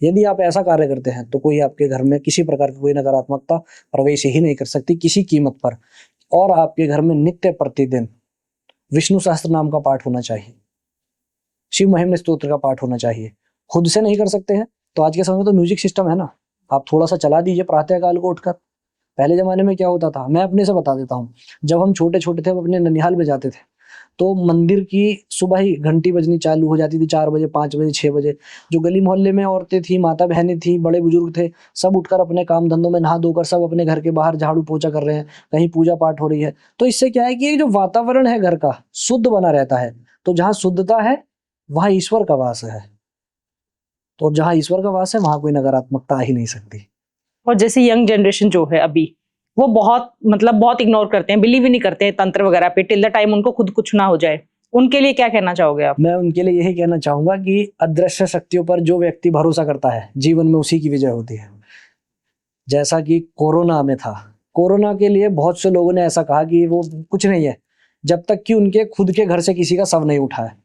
[SPEAKER 1] यदि आप ऐसा कार्य करते हैं तो कोई आपके घर में किसी प्रकार की कोई नकारात्मकता प्रवेश ही नहीं कर सकती किसी कीमत पर। और आपके घर में नित्य प्रतिदिन विष्णु सहस्त्र नाम का पाठ होना चाहिए, शिव महिम्न स्तोत्र का पाठ होना चाहिए। खुद से नहीं कर सकते हैं तो आज के समय में तो म्यूजिक सिस्टम है ना, आप थोड़ा सा चला दीजिए प्रातःकाल को उठकर। पहले जमाने में क्या होता था, मैं अपने से बता देता हूँ, जब हम छोटे छोटे थे, अपने ननिहाल में जाते थे, तो मंदिर की सुबह ही घंटी बजनी चालू हो जाती थी, 4 बजे, 5 बजे, 6 बजे। जो गली मोहल्ले में औरतें थी, माता बहनें थी, बड़े बुजुर्ग थे, सब उठकर अपने काम धंधों में नहा धोकर सब अपने घर के बाहर झाड़ू पोछा कर रहे हैं, कहीं पूजा पाठ हो रही है। तो इससे क्या है कि जो वातावरण है घर का शुद्ध बना रहता है। तो जहाँ शुद्धता है वहाँ ईश्वर का वास है, तो जहाँ ईश्वर का वास है वहाँ कोई नकारात्मकता आ ही नहीं सकती।
[SPEAKER 2] और जैसे यंग जनरेशन जो है अभी, वो बहुत इग्नोर करते हैं, बिलीव ही नहीं करते हैं तंत्र वगैरह पे, टिल द टाइम उनको खुद कुछ ना हो जाए। उनके लिए क्या कहना चाहोगे आप?
[SPEAKER 1] मैं उनके लिए यही कहना चाहूंगा कि अदृश्य शक्तियों पर जो व्यक्ति भरोसा करता है जीवन में उसी की विजय होती है। जैसा कि कोरोना में था, कोरोना के लिए बहुत से लोगों ने ऐसा कहा कि वो कुछ नहीं है, जब तक कि उनके खुद के घर से किसी का शव नहीं उठा है।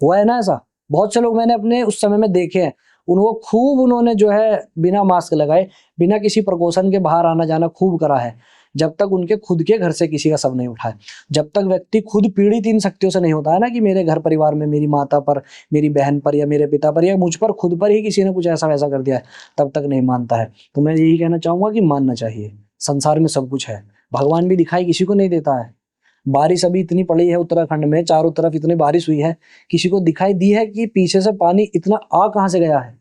[SPEAKER 1] हुआ है ना ऐसा, बहुत से लोग मैंने अपने उस समय में देखे हैं, उन्होंने जो है बिना मास्क लगाए, बिना किसी प्रकोशन के बाहर आना जाना खूब करा है, जब तक उनके खुद के घर से किसी का शव नहीं उठा है। जब तक व्यक्ति खुद पीड़ित इन शक्तियों से नहीं होता है ना कि मेरे घर परिवार में मेरी माता पर, मेरी बहन पर, या मेरे पिता पर, या मुझ पर, खुद पर ही किसी ने कुछ ऐसा वैसा कर दिया है, तब तक नहीं मानता है। तो मैं यही कहना चाहूंगा कि मानना चाहिए, संसार में सब कुछ है, भगवान भी दिखाई किसी को नहीं देता है। बारिश अभी इतनी पड़ी है उत्तराखंड में, चारों तरफ इतनी बारिश हुई है, किसी को दिखाई दी है कि पीछे से पानी इतना आ कहां से गया है?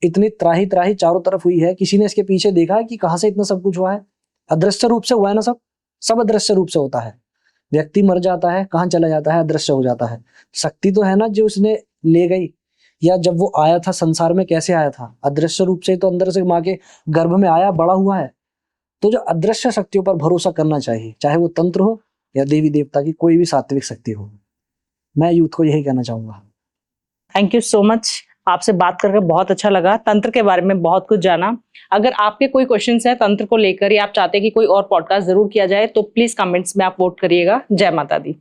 [SPEAKER 1] इतनी त्राही त्राही चारों तरफ हुई है, किसी ने इसके पीछे देखा है कि कहां से इतना सब कुछ हुआ है? अदृश्य रूप से हुआ है ना, सब अदृश्य रूप से होता है। व्यक्ति मर जाता है, कहां चला जाता है? अदृश्य हो जाता है। शक्ति तो है ना जो उसने ले गई, या जब वो आया था संसार में कैसे आया था? अदृश्य रूप से तो अंदर से माँ के गर्भ में आया, बड़ा हुआ है। तो जो अदृश्य शक्तियों पर भरोसा करना चाहिए, चाहे वो तंत्र हो या देवी देवता की कोई भी सात्विक शक्ति हो। मैं यूथ को यही कहना चाहूंगा।
[SPEAKER 2] थैंक यू सो मच, आपसे बात करके बहुत अच्छा लगा, तंत्र के बारे में बहुत कुछ जाना। अगर आपके कोई क्वेश्चंस हैं तंत्र को लेकर या आप चाहते हैं कि कोई और पॉडकास्ट जरूर किया जाए तो प्लीज कमेंट्स में आप वोट करिएगा। जय माता दी।